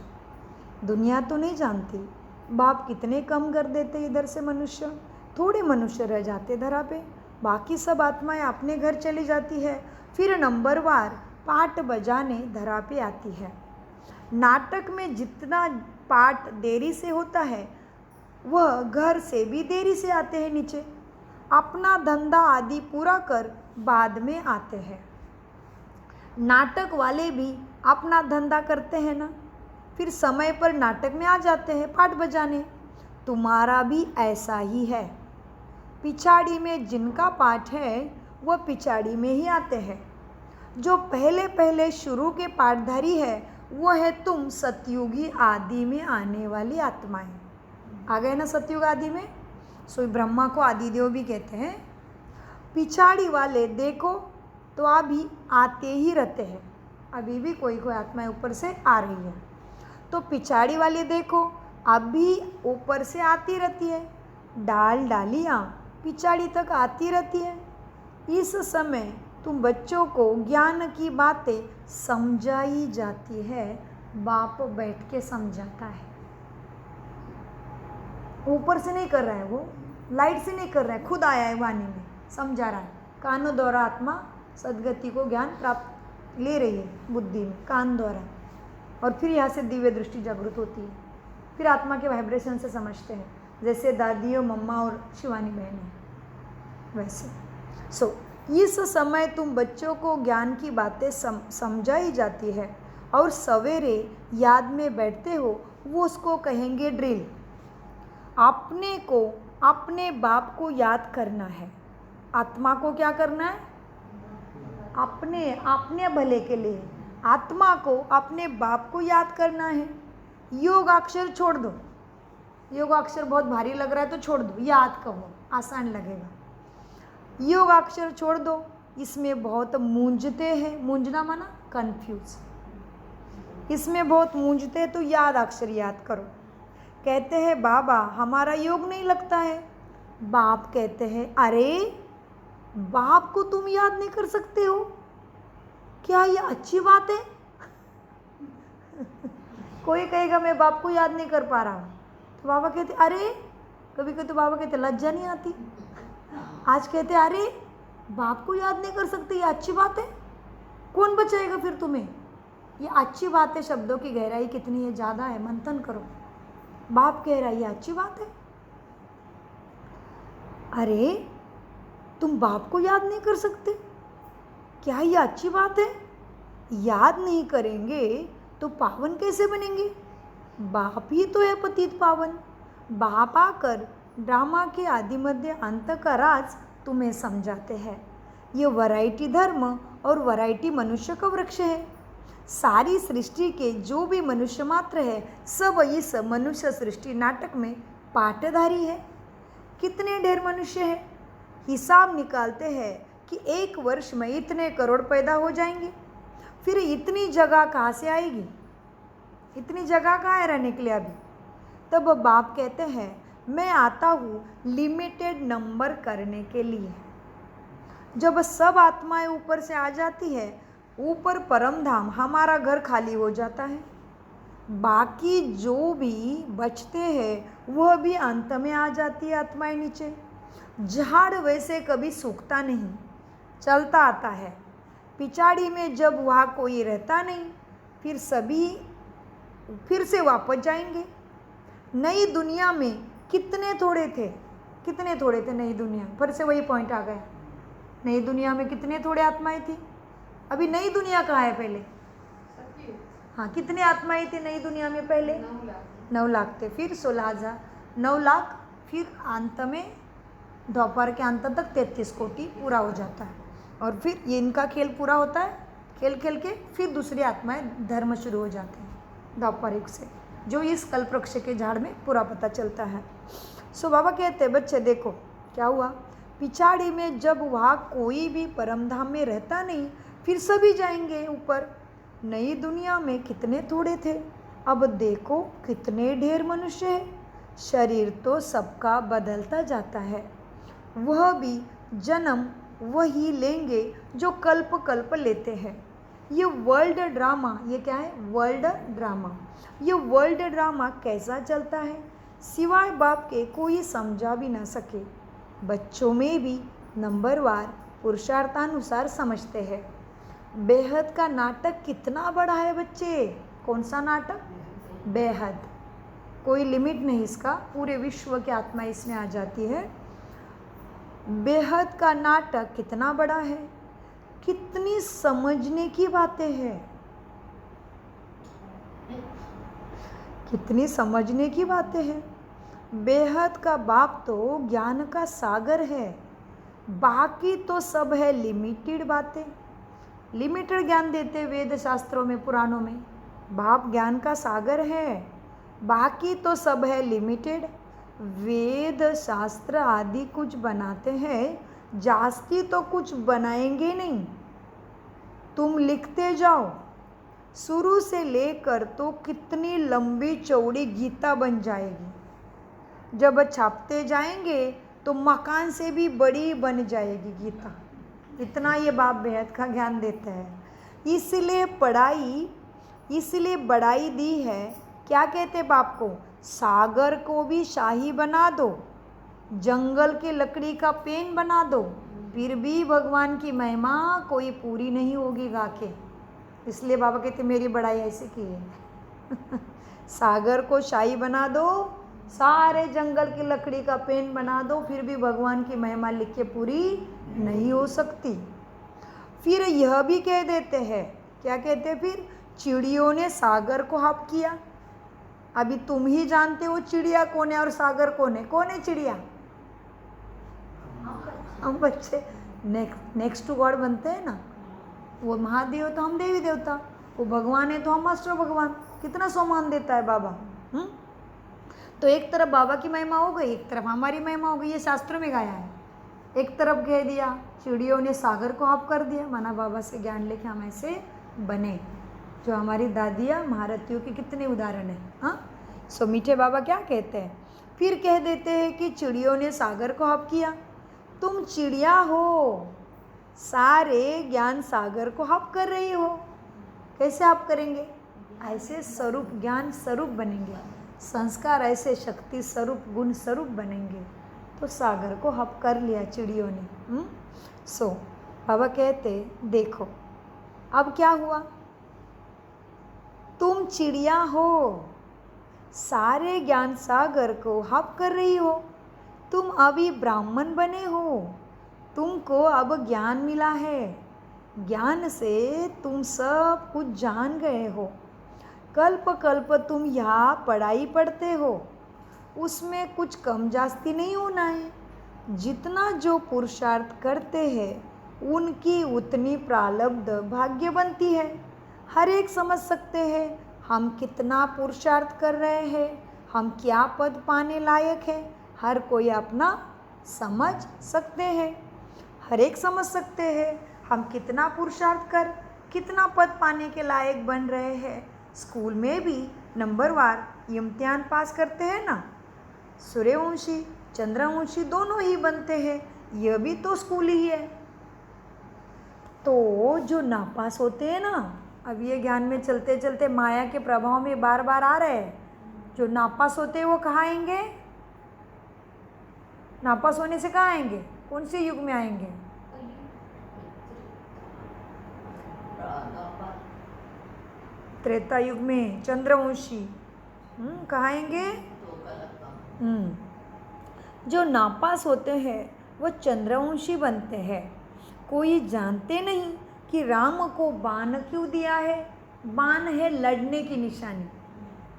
दुनिया तो नहीं जानती बाप कितने कम कर देते इधर से मनुष्य। थोड़े मनुष्य रह जाते धरा पे, बाकी सब आत्माएं अपने घर चली जाती है। फिर नंबरवार पाठ बजाने धरा पे आती है। नाटक में जितना पाठ देरी से होता है वह घर से भी देरी से आते हैं नीचे। अपना धंधा आदि पूरा कर बाद में आते हैं। नाटक वाले भी अपना धंधा करते हैं ना, फिर समय पर नाटक में आ जाते हैं पाठ बजाने। तुम्हारा भी ऐसा ही है। पिछाड़ी में जिनका पाठ है वह पिछाड़ी में ही आते हैं। जो पहले पहले शुरू के पाठधारी है वह है तुम सतयुगी आदि में आने वाली आत्माएं। आ गए ना सतयुग आदि में। सो ब्रह्मा को आदिदेव भी कहते हैं। पिछाड़ी वाले देखो तो अभी आते ही रहते हैं, अभी भी कोई कोई आत्माएं ऊपर से आ रही है। तो पिछाड़ी वाले देखो अभी ऊपर से आती रहती है, डाल डालियाँ पिछाड़ी तक आती रहती है। इस समय तुम बच्चों को ज्ञान की बातें समझाई जाती है। बाप बैठ के समझाता है, ऊपर से नहीं कर रहा है, वो लाइट से नहीं कर रहा है, खुद आया है वाणी में समझा रहा है। कानों द्वारा आत्मा सदगति को ज्ञान प्राप्त ले रही है बुद्धि में, कान द्वारा। और फिर यहाँ से दिव्य दृष्टि जागृत होती है। फिर आत्मा के वाइब्रेशन से समझते हैं, जैसे दादी और मम्मा और शिवानी बहन है वैसे। इस समय तुम बच्चों को ज्ञान की बातें समझाई जाती है और सवेरे याद में बैठते हो, वो उसको कहेंगे ड्रिल। अपने को अपने बाप को याद करना है। आत्मा को क्या करना है? अपने भले के लिए आत्मा को अपने बाप को याद करना है। योगाक्षर छोड़ दो। योगाक्षर बहुत भारी लग रहा है तो छोड़ दो, याद कहो, आसान लगेगा। योगाक्षर छोड़ दो, इसमें बहुत मूंझते हैं। मूंझना माना कंफ्यूज। इसमें बहुत मूंझते तो याद अक्षर याद करो। कहते हैं बाबा हमारा योग नहीं लगता है। बाप कहते हैं अरे बाप को तुम याद नहीं कर सकते हो, क्या ये अच्छी बात है? कोई कहेगा मैं बाप को याद नहीं कर पा रहा हूँ, तो बाबा कहते अरे, कभी कभी तो बाबा कहते लज्जा नहीं आती। आज कहते अरे बाप को याद नहीं कर सकते, ये अच्छी बात है, कौन बचाएगा फिर तुम्हें? ये अच्छी बात है शब्दों की गहराई कितनी है, ज़्यादा है, मंथन करो। बाप कह रहा है ये अच्छी बात है। अरे तुम बाप को याद नहीं कर सकते, क्या ये अच्छी बात है? याद नहीं करेंगे तो पावन कैसे बनेंगे? बाप ही तो है पतित पावन। बाप आकर ड्रामा के आदि मध्य अंत का राज तुम्हें समझाते हैं। ये वैरायटी धर्म और वैरायटी मनुष्य का वृक्ष है। सारी सृष्टि के जो भी मनुष्य मात्र है, सब इस मनुष्य सृष्टि नाटक में पाटधारी है। कितने ढेर मनुष्य है? हिसाब निकालते हैं कि 1 वर्ष में इतने करोड़ पैदा हो जाएंगे। फिर इतनी जगह कहाँ से आएगी? इतनी जगह कहाँ है रहने के लिए अभी? तब बाप कहते हैं मैं आता हूँ लिमिटेड नंबर करने के लिए। जब सब आत्माएं ऊपर से आ जाती है, ऊपर परम धाम हमारा घर खाली हो जाता है। बाकी जो भी बचते हैं वह भी अंत में आ जाती है आत्माएं नीचे। झाड़ वैसे कभी सूखता नहीं, चलता आता है। पिछाड़ी में जब वहाँ कोई रहता नहीं, फिर सभी फिर से वापस जाएंगे। नई दुनिया में कितने थोड़े थे नई दुनिया, फिर से वही पॉइंट आ गया। नई दुनिया में कितने थोड़े आत्माएं थी? अभी नई दुनिया कहाँ है पहले? हाँ, कितने आत्माएं थी नई दुनिया में पहले? 9 लाख थे, फिर 16,000, 9 लाख, फिर अंत में द्वापर के अंत तक 33 कोटि पूरा हो जाता है। और फिर ये इनका खेल पूरा होता है, खेल खेल के फिर दूसरी आत्माएं धर्म शुरू हो जाते हैं द्वापर युग से, जो इस कल्पवृक्ष के झाड़ में पूरा पता चलता है। सो बाबा कहते हैं बच्चे देखो क्या हुआ, पिछाड़ी में जब वहाँ कोई भी परम धाम में रहता नहीं, फिर सभी जाएंगे ऊपर। नई दुनिया में कितने थोड़े थे, अब देखो कितने ढेर मनुष्य है। शरीर तो सबका बदलता जाता है, वह भी जन्म वही लेंगे जो कल्प कल्प लेते हैं। ये वर्ल्ड ड्रामा, ये क्या है? World drama. ये वर्ल्ड ड्रामा कैसा चलता है, सिवाय बाप के कोई समझा भी ना सके। बच्चों में भी नंबरवार पुरुषार्थानुसार समझते हैं। बेहद का नाटक कितना बड़ा है बच्चे। कौन सा नाटक? बेहद। कोई लिमिट नहीं इसका, पूरे विश्व की आत्मा इसमें आ जाती है। बेहद का नाटक कितना बड़ा है, कितनी समझने की बातें हैं, कितनी समझने की बातें हैं। बेहद का बाप तो ज्ञान का सागर है, बाकी तो सब है लिमिटेड बातें। लिमिटेड ज्ञान देते वेद शास्त्रों में, पुराणों में। बाप ज्ञान का सागर है, बाकी तो सब है लिमिटेड। वेद शास्त्र आदि कुछ बनाते हैं, जास्ती तो कुछ बनाएंगे नहीं। तुम लिखते जाओ, शुरू से लेकर तो कितनी लंबी चौड़ी गीता बन जाएगी। जब छापते जाएंगे तो मकान से भी बड़ी बन जाएगी गीता। इतना ये बाप बेहद का ज्ञान देते हैं। इसलिए बढ़ाई दी है। क्या कहते बाप को? सागर को भी शाही बना दो, जंगल की लकड़ी का पेन बना दो, फिर भी भगवान की महिमा कोई पूरी नहीं होगी गा के। इसलिए बाबा कहते मेरी बढ़ाई ऐसे की है। सागर को शाही बना दो, सारे जंगल की लकड़ी का पेन बना दो, फिर भी भगवान की महिमा लिख के पूरी नहीं हो सकती। फिर यह भी कह देते हैं, क्या कहते हैं फिर? चिड़ियों ने सागर को हाफ किया। अभी तुम ही जानते हो चिड़िया कौन है और सागर कौन है। कौन है चिड़िया? हम बच्चे। नेक्स्ट टू गॉड बनते हैं ना, वो महादेव तो हम देवी देवता, वो भगवान है तो हम मास्टर भगवान। कितना सम्मान देता है बाबा। तो एक तरफ बाबा की महिमा हो गई, एक तरफ हमारी महिमा हो गई। ये शास्त्र में गाया है। एक तरफ कह दिया चिड़ियों ने सागर को हाफ कर दिया, माना बाबा से ज्ञान लेके हम ऐसे बने। जो हमारी दादियाँ महारथियों के कितने उदाहरण हैं। हाँ, सो मीठे बाबा क्या कहते हैं? फिर कह देते हैं कि चिड़ियों ने सागर को हाफ किया। तुम चिड़िया हो, सारे ज्ञान सागर को आप कर रही हो। कैसे आप करेंगे? ऐसे स्वरूप ज्ञान स्वरूप बनेंगे, संस्कार ऐसे शक्ति स्वरूप गुण स्वरूप बनेंगे। तो सागर को हप कर लिया चिड़ियों ने। सो बाबा कहते देखो अब क्या हुआ, तुम चिड़िया हो, सारे ज्ञान सागर को हप कर रही हो। तुम अभी ब्राह्मण बने हो, तुमको अब ज्ञान मिला है, ज्ञान से तुम सब कुछ जान गए हो। कल्प कल्प तुम यहाँ पढ़ाई पढ़ते हो, उसमें कुछ कम जास्ती नहीं होना है। जितना जो पुरुषार्थ करते हैं उनकी उतनी प्रारब्ध भाग्य बनती है। हर एक समझ सकते हैं हम कितना पुरुषार्थ कर रहे हैं, हम क्या पद पाने लायक है। हर कोई अपना समझ सकते हैं, हर एक समझ सकते हैं हम कितना पुरुषार्थ कर कितना पद पाने के लायक बन रहे हैं। स्कूल में भी नंबरवार इम्तिहान पास करते हैं ना, सूर्यवंशी चंद्रवंशी दोनों ही बनते हैं, यह भी तो स्कूल ही है। तो जो नापास होते हैं ना, अब ये ज्ञान में चलते चलते माया के प्रभाव में बार बार आ रहे हैं। जो नापास होते हैं वो कहाँ आएंगे? नापास होने से कहाँ आएंगे? कौन से युग में आएंगे? त्रेता युग में चंद्रवंशी। कहाँ आएंगे? जो नापास होते हैं वो चंद्रवंशी बनते हैं। कोई जानते नहीं कि राम को बाण क्यों दिया है। बाण है लड़ने की निशानी,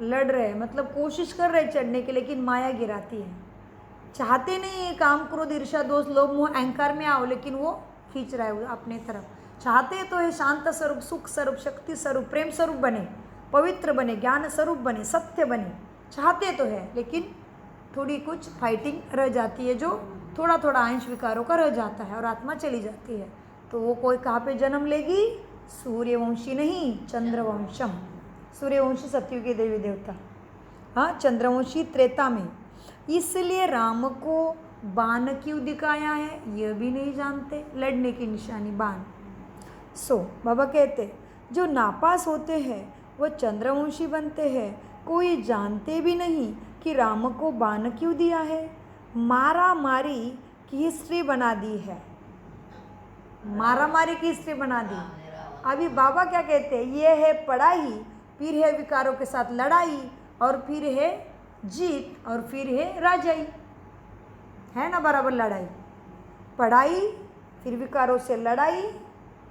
लड़ रहे मतलब कोशिश कर रहे चढ़ने के, लेकिन माया गिराती है। चाहते नहीं है काम क्रोध ईर्ष्या दोष लोभ मोह अहंकार में आओ, लेकिन वो खींच रहा है अपने तरफ। चाहते तो है शांत स्वरूप सुख स्वरूप शक्ति स्वरूप प्रेम स्वरूप बने, पवित्र बने, ज्ञान स्वरूप बने, सत्य बने, चाहते तो है, लेकिन थोड़ी कुछ फाइटिंग रह जाती है, जो थोड़ा थोड़ा अंश विकारों का रह जाता है और आत्मा चली जाती है। तो वो कोई कहाँ पे जन्म लेगी? सूर्यवंशी नहीं, चंद्रवंशम। सूर्यवंशी सतयुग के देवी देवता, हाँ, चंद्रवंशी त्रेता में। इसलिए राम को बाण क्यों दिखाया है यह भी नहीं जानते, लड़ने की निशानी बाण। सो बाबा कहते जो नापास होते हैं वो चंद्रवंशी बनते हैं। कोई जानते भी नहीं कि राम को बाण क्यों दिया है। मारा मारी की हिस्ट्री बना दी है, मारा मारी की हिस्ट्री बना दी। अभी बाबा क्या कहते हैं? ये है पढ़ाई, फिर है विकारों के साथ लड़ाई, और फिर है जीत, और फिर है राजाई। है ना बराबर लड़ाई, पढ़ाई, फिर विकारों से लड़ाई,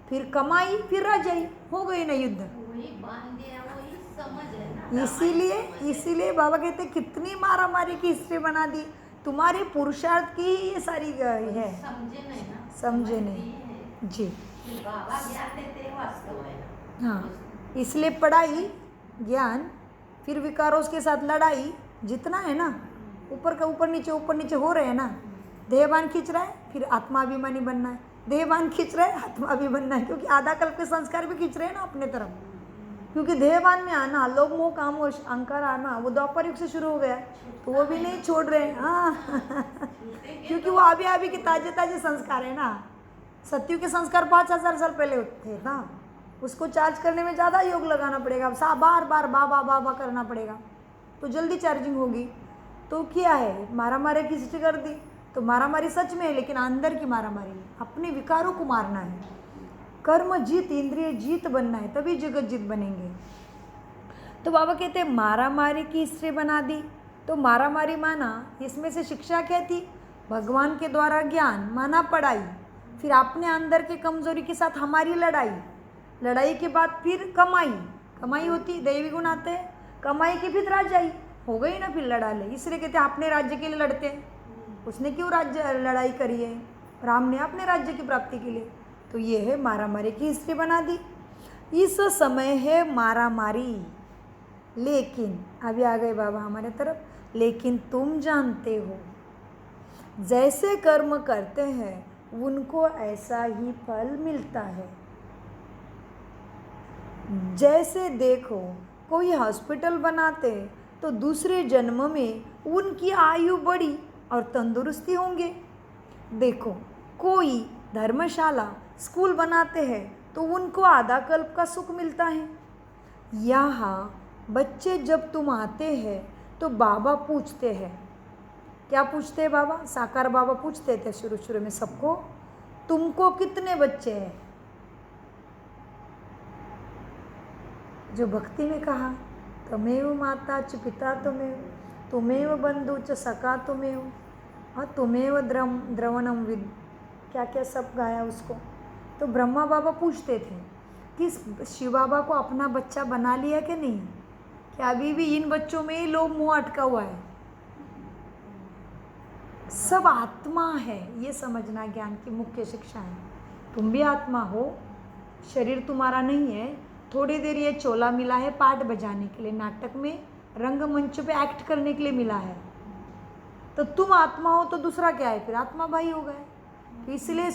फिर कमाई, फिर राजाई। हो गई ना युद्ध। इसीलिए बाबा कहते कितनी मारा मारी की हिस्ट्री बना दी। तुम्हारे पुरुषार्थ की ये सारी है, समझे नहीं जी। हाँ, इसलिए पढ़ाई ज्ञान, फिर विकारों के साथ लड़ाई, जितना है ना ऊपर का ऊपर नीचे हो रहे हैं ना। देहबान खींच रहा है, फिर आत्माभिमानी बनना है, देहबान खींच रहा है, आत्मा भी बनना है, क्योंकि आधा कल्प के संस्कार भी खींच रहे हैं ना अपने तरफ। क्योंकि देहबान में आना, लोभ मोह काम और अहंकार आना, वो द्वापर युग से शुरू हो गया, तो वो भी नहीं छोड़ रहे हैं। हाँ क्योंकि वो अभी के ताजे संस्कार है ना। सत्युग के संस्कार 5000 साल पहले होते थे ना, उसको चार्ज करने में ज़्यादा योग लगाना पड़ेगा, बार बार बाबा करना पड़ेगा, तो जल्दी चार्जिंग होगी। तो क्या है, मारा मारे की सृष्टि कर दी, तो मारा मारी सच में है, लेकिन अंदर की मारा मारी है, अपने विकारों को मारना है। कर्म जीत, इंद्रिय जीत बनना है, तभी जगत जीत बनेंगे। तो बाबा कहते हैं मारा मारी की हिस्ट्री बना दी। तो मारा मारी माना, इसमें से शिक्षा क्या थी? भगवान के द्वारा ज्ञान माना पढ़ाई, फिर अपने अंदर के कमजोरी के साथ हमारी लड़ाई, लड़ाई के बाद फिर कमाई होती, दैवी गुण आते हैं, कमाई की फिर राजाई। हो गई ना फिर लड़ा ले। इसलिए कहते हैं अपने राज्य के लिए लड़ते हैं। उसने क्यों राज्य लड़ाई करी है? राम ने अपने राज्य की प्राप्ति के लिए। तो ये है मारा मारी की हिस्ट्री बना दी। इस समय है मारा मारी, लेकिन अभी आ गए बाबा हमारे तरफ, लेकिन तुम जानते हो जैसे कर्म करते हैं उनको ऐसा ही फल मिलता है। जैसे देखो कोई हॉस्पिटल बनाते तो दूसरे जन्म में उनकी आयु बढ़ी और तंदुरुस्ती होंगे। देखो कोई धर्मशाला स्कूल बनाते हैं तो उनको आधा कल्प का सुख मिलता है। यहाँ बच्चे जब तुम आते हैं तो बाबा पूछते हैं, क्या पूछते हैं बाबा? साकार बाबा पूछते थे शुरू शुरू में सबको, तुमको कितने बच्चे हैं? जो भक्ति में कहा, तमेव माता च पिता तुमेव बंधु च सखा तुमेव, हाँ तुमेव द्रवणम विद, क्या क्या सब गाया उसको। तो ब्रह्मा बाबा पूछते थे कि शिव बाबा को अपना बच्चा बना लिया कि नहीं, क्या अभी भी इन बच्चों में ही लोभ मोह अटका हुआ है? सब आत्मा है, ये समझना ज्ञान की मुख्य शिक्षा है। तुम भी आत्मा हो, शरीर तुम्हारा नहीं है। थोड़ी देर ये चोला मिला है पाठ बजाने के लिए, नाटक में रंगमंच पे एक्ट करने के लिए मिला है। तो तुम आत्मा हो तो दूसरा क्या है फिर? आत्मा भाई हो गए। तो इसलिए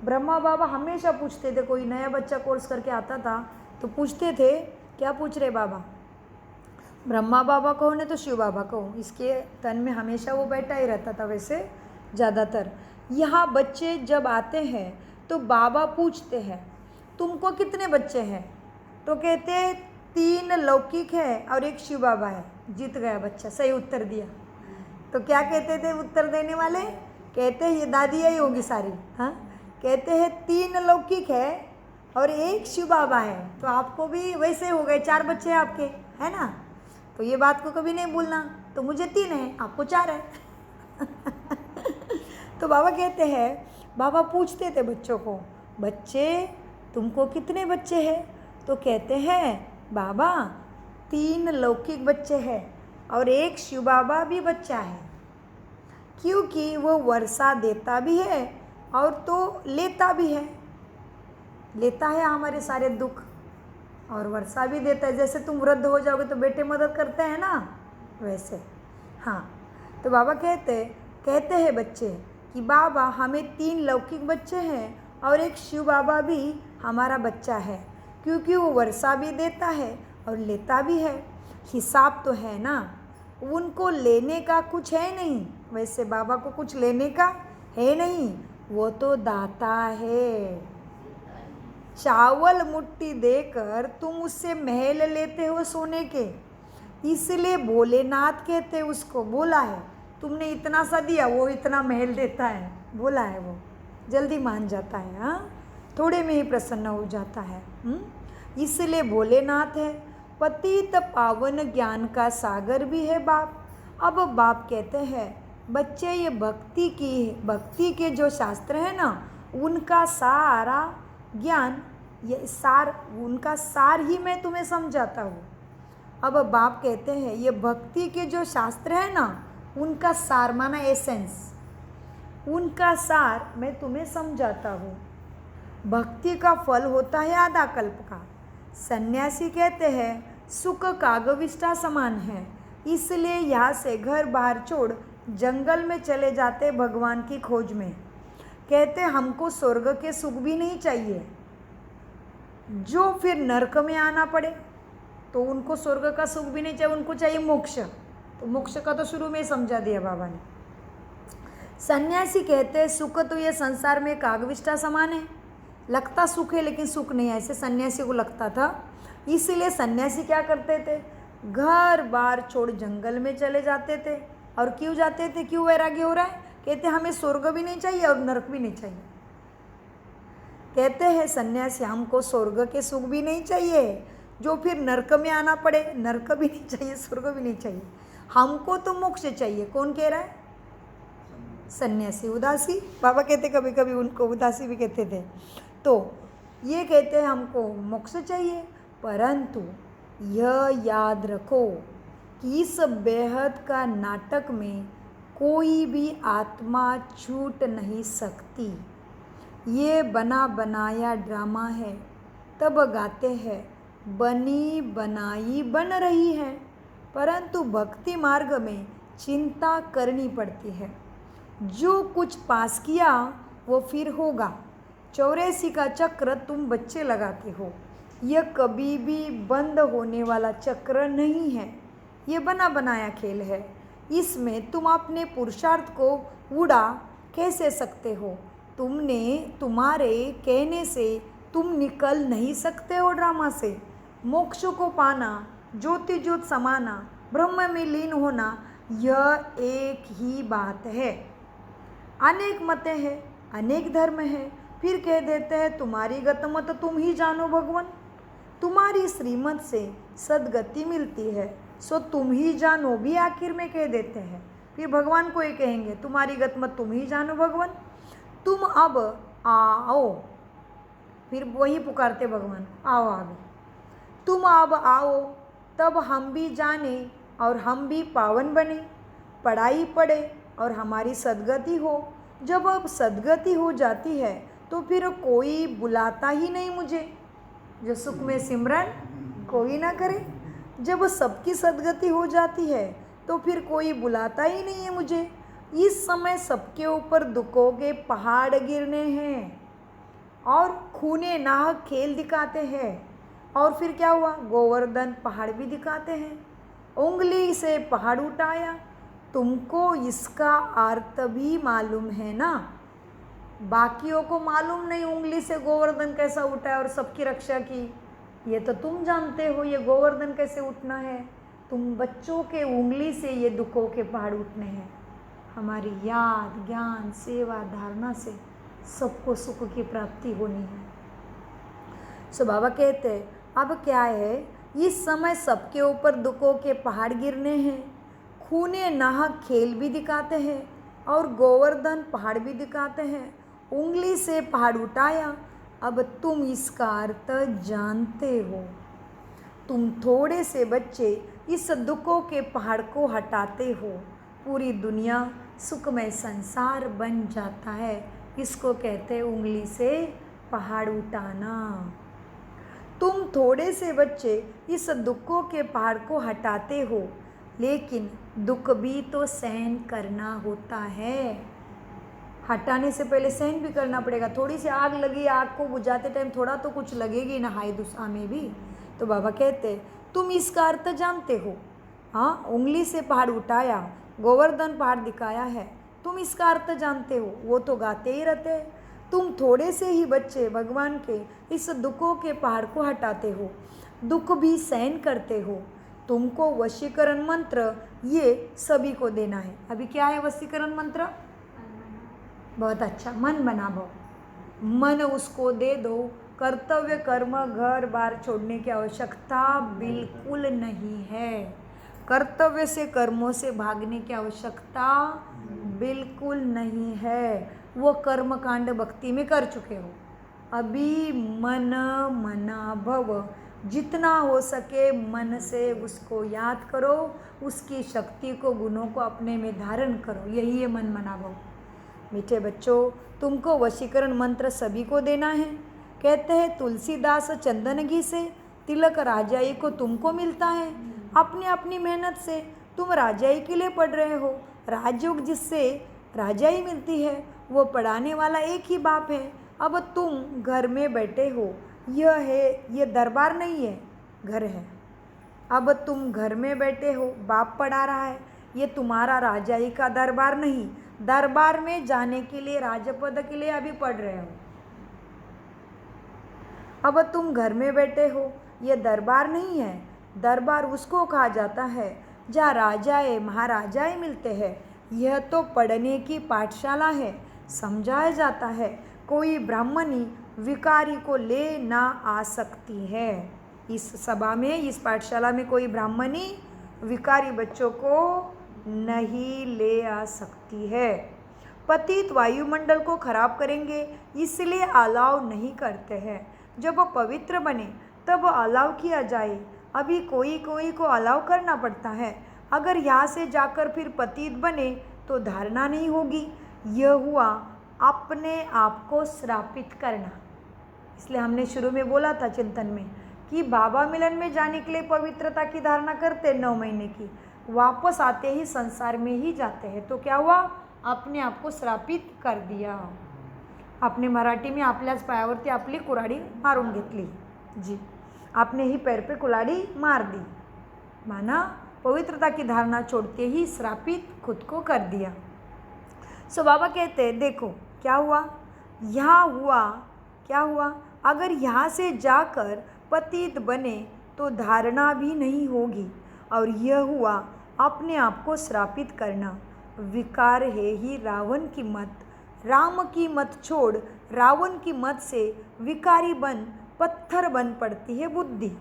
ब्रह्मा बाबा हमेशा पूछते थे, कोई नया बच्चा कोर्स करके आता था तो पूछते थे, क्या पूछ रहे बाबा? ब्रह्मा बाबा कहो नहीं तो शिव बाबा कहो, इसके तन में हमेशा वो बैठा ही रहता था। वैसे ज़्यादातर यहाँ बच्चे जब आते हैं तो बाबा पूछते हैं, तुमको कितने बच्चे हैं? तो कहते हैं 3 लौकिक है और 1 शिव बाबा है। जीत गया बच्चा, सही उत्तर दिया। तो क्या कहते थे उत्तर देने वाले? कहते हैं ये दादी यही होगी सारी, हाँ। कहते हैं 3 लौकिक है और 1 शिव बाबा है। तो आपको भी वैसे हो गए, 4 बच्चे हैं आपके, है ना? तो ये बात को कभी नहीं भूलना। तो मुझे 3 है, आपको 4 है। तो बाबा कहते हैं, बाबा पूछते थे बच्चों को, बच्चे तुमको कितने बच्चे हैं? तो कहते हैं बाबा 3 लौकिक बच्चे हैं और 1 शिव बाबा भी बच्चा है, क्योंकि वो वर्षा देता भी है और तो लेता भी है। लेता है हमारे सारे दुख और वर्षा भी देता है। जैसे तुम वृद्ध हो जाओगे तो बेटे मदद करते हैं ना, वैसे। हाँ, तो बाबा कहते हैं बच्चे कि बाबा हमें 3 लौकिक बच्चे हैं और 1 शिव बाबा भी हमारा बच्चा है, क्योंकि वो वर्षा भी देता है और लेता भी है। हिसाब तो है ना, उनको लेने का कुछ है नहीं। वैसे बाबा को कुछ लेने का है नहीं, वो तो दाता है। चावल मुट्ठी देकर तुम उससे महल लेते हो सोने के, इसलिए भोलेनाथ कहते उसको। बोला है तुमने इतना सा दिया, वो इतना महल देता है, बोला है। वो जल्दी मान जाता है, हाँ, थोड़े में ही प्रसन्न हो जाता है। इसलिए भोलेनाथ है। पतित पावन ज्ञान का सागर भी है बाप। अब बाप कहते हैं बच्चे, ये भक्ति के जो शास्त्र है ना, उनका सारा ज्ञान, ये सार, उनका सार ही मैं तुम्हें समझाता हूँ। अब बाप कहते हैं ये भक्ति के जो शास्त्र है ना, उनका सार माना एसेंस, उनका सार मैं तुम्हें समझाता हूँ। भक्ति का फल होता है आधा कल्प का। सन्यासी कहते हैं सुख कागविष्ठा समान है, इसलिए यहाँ से घर बाहर छोड़ जंगल में चले जाते भगवान की खोज में। कहते हमको स्वर्ग के सुख भी नहीं चाहिए, जो फिर नरक में आना पड़े। तो उनको स्वर्ग का सुख भी नहीं चाहिए, उनको चाहिए मोक्ष। तो मोक्ष का तो शुरू में ही समझा दिया बाबा ने। सन्यासी कहते हैं सुख तो ये संसार में कागविष्ठा समान है, लगता सुख है लेकिन सुख नहीं है, ऐसे सन्यासी को लगता था। इसलिए सन्यासी क्या करते थे, घर बार छोड़ जंगल में चले जाते थे। और क्यों जाते थे, क्यों वैराग्य हो रहा है? कहते हमें स्वर्ग भी नहीं चाहिए और नरक भी नहीं चाहिए। कहते हैं सन्यासी हमको स्वर्ग के सुख भी नहीं चाहिए, जो फिर नरक में आना पड़े, नरक भी नहीं चाहिए, स्वर्ग भी नहीं चाहिए, हमको तो मोक्ष चाहिए। कौन कह रहा है? सन्यासी। उदासी, बाबा कहते कभी कभी उनको उदासी भी कहते थे। तो ये कहते हैं हमको मोक्ष चाहिए, परंतु यह याद रखो कि इस बेहद का नाटक में कोई भी आत्मा छूट नहीं सकती। ये बना बनाया ड्रामा है। तब गाते हैं बनी बनाई बन रही है, परंतु भक्ति मार्ग में चिंता करनी पड़ती है। जो कुछ पास किया वो फिर होगा। 84 का चक्र तुम बच्चे लगाते हो, यह कभी भी बंद होने वाला चक्र नहीं है। ये बना बनाया खेल है। इसमें तुम अपने पुरुषार्थ को उड़ा कैसे सकते हो? तुम्हारे कहने से तुम निकल नहीं सकते हो ड्रामा से। मोक्ष को पाना, ज्योति ज्योत समाना, ब्रह्म में लीन होना, यह एक ही बात है। अनेक मतें हैं, अनेक धर्म हैं, फिर कह देते हैं तुम्हारी गतमत तुम ही जानो भगवान। तुम्हारी श्रीमत से सदगति मिलती है, सो तुम ही जानो भी आखिर में कह देते हैं। फिर भगवान को ये कहेंगे तुम्हारी गतमत तुम ही जानो भगवान, तुम अब आओ। फिर वही पुकारते भगवान आओ आगे, तुम अब आओ, तब हम भी जाने और हम भी पावन बने, पढ़ाई पढ़े और हमारी सदगति हो। जब अब सदगति हो जाती है तो फिर कोई बुलाता ही नहीं मुझे, जो सुख में सिमरन कोई ना करे। जब सबकी सदगति हो जाती है तो फिर कोई बुलाता ही नहीं है मुझे। इस समय सबके ऊपर दुखों के पहाड़ गिरने हैं और खूने नाहक खेल दिखाते हैं। और फिर क्या हुआ, गोवर्धन पहाड़ भी दिखाते हैं, उंगली से पहाड़ उठाया। तुमको इसका अर्थ भी मालूम है ना, बाकियों को मालूम नहीं उंगली से गोवर्धन कैसा उठाया और सबकी रक्षा की। ये तो तुम जानते हो ये गोवर्धन कैसे उठना है। तुम बच्चों के उंगली से ये दुखों के पहाड़ उठने हैं। हमारी याद, ज्ञान, सेवा, धारणा से सबको सुख की प्राप्ति होनी है। सो बाबा कहते हैं अब क्या है, इस समय सबके ऊपर दुखों के पहाड़ गिरने हैं, खूने नाहक खेल भी दिखाते हैं और गोवर्धन पहाड़ भी दिखाते हैं। उंगली से पहाड़ उठाया, अब तुम इसका अर्थ जानते हो। तुम थोड़े से बच्चे इस दुखों के पहाड़ को हटाते हो, पूरी दुनिया सुखमय संसार बन जाता है। इसको कहते हैं उंगली से पहाड़ उठाना। तुम थोड़े से बच्चे इस दुखों के पहाड़ को हटाते हो, लेकिन दुख भी तो सहन करना होता है। हटाने से पहले सहन भी करना पड़ेगा। थोड़ी सी आग लगी, आग को बुझाते टाइम थोड़ा तो कुछ लगेगी ना, हाय दुसा में भी। तो बाबा कहते तुम इसका अर्थ जानते हो। हाँ, उंगली से पहाड़ उठाया, गोवर्धन पहाड़ दिखाया है, तुम इसका अर्थ जानते हो। वो तो गाते ही रहते हैं। तुम थोड़े से ही बच्चे भगवान के इस दुखों के पहाड़ को हटाते हो, दुख भी सहन करते हो। तुमको वशीकरण मंत्र ये सभी को देना है। अभी क्या है वशीकरण मंत्र? बहुत अच्छा, मन बना भव, मन उसको दे दो। कर्तव्य, कर्म, घर बार छोड़ने की आवश्यकता बिल्कुल नहीं है। कर्तव्य से, कर्मों से भागने की आवश्यकता बिल्कुल नहीं है। वो कर्म कांड भक्ति में कर चुके हो। अभी मन मना भव, जितना हो सके मन से उसको याद करो, उसकी शक्ति को, गुणों को अपने में धारण करो। यही है मन मना भव। मीठे बच्चों, तुमको वशीकरण मंत्र सभी को देना है। कहते हैं तुलसीदास चंदन घी से तिलक राजाई को तुमको मिलता है। अपनी अपनी मेहनत से तुम राजाई के लिए पढ़ रहे हो। राजयोग जिससे राजाई मिलती है वो पढ़ाने वाला एक ही बाप है। अब तुम घर में बैठे हो, ये दरबार नहीं है, घर है। अब तुम घर में बैठे हो, बाप पढ़ा रहा है। ये तुम्हारा राजाई का दरबार नहीं, दरबार में जाने के लिए, राजपद के लिए अभी पढ़ रहे हो। अब तुम घर में बैठे हो, ये दरबार नहीं है। दरबार उसको कहा जाता है जहाँ राजाए महाराजाए मिलते हैं। यह तो पढ़ने की पाठशाला है, समझाया जाता है। कोई ब्राह्मणी विकारी को ले ना आ सकती है। इस सभा में, इस पाठशाला में कोई ब्राह्मणी विकारी बच्चों को नहीं ले आ सकती है। पतित वायुमंडल को खराब करेंगे, इसलिए अलाव नहीं करते हैं। जब पवित्र बने तब अलाव किया जाए। अभी कोई कोई को अलाव करना पड़ता है। अगर यहाँ से जाकर फिर पतित बने तो धारणा नहीं होगी। यह हुआ अपने आप को श्रापित करना। इसलिए हमने शुरू में बोला था चिंतन में कि बाबा मिलन में जाने के लिए पवित्रता की धारणा करते 9 महीने की, वापस आते ही संसार में ही जाते हैं। तो क्या हुआ? अपने आप को श्रापित कर दिया। आपने मराठी में आपल्याच पायावरती आपली कुऱ्हाडी मारून घेतली जी, आपने ही पैर पे कुल्हाड़ी मार दी, माना पवित्रता की धारणा छोड़ते ही श्रापित खुद को कर दिया। सो बाबा कहते हैं देखो क्या हुआ, यहाँ हुआ, क्या हुआ? अगर यहाँ से जाकर पतित बने तो धारणा भी नहीं होगी। और यह हुआ अपने आप को श्रापित करना। विकार है ही रावण की मत, राम की मत छोड़ रावण की मत से विकारी बन पत्थर बन पड़ती है बुद्धि।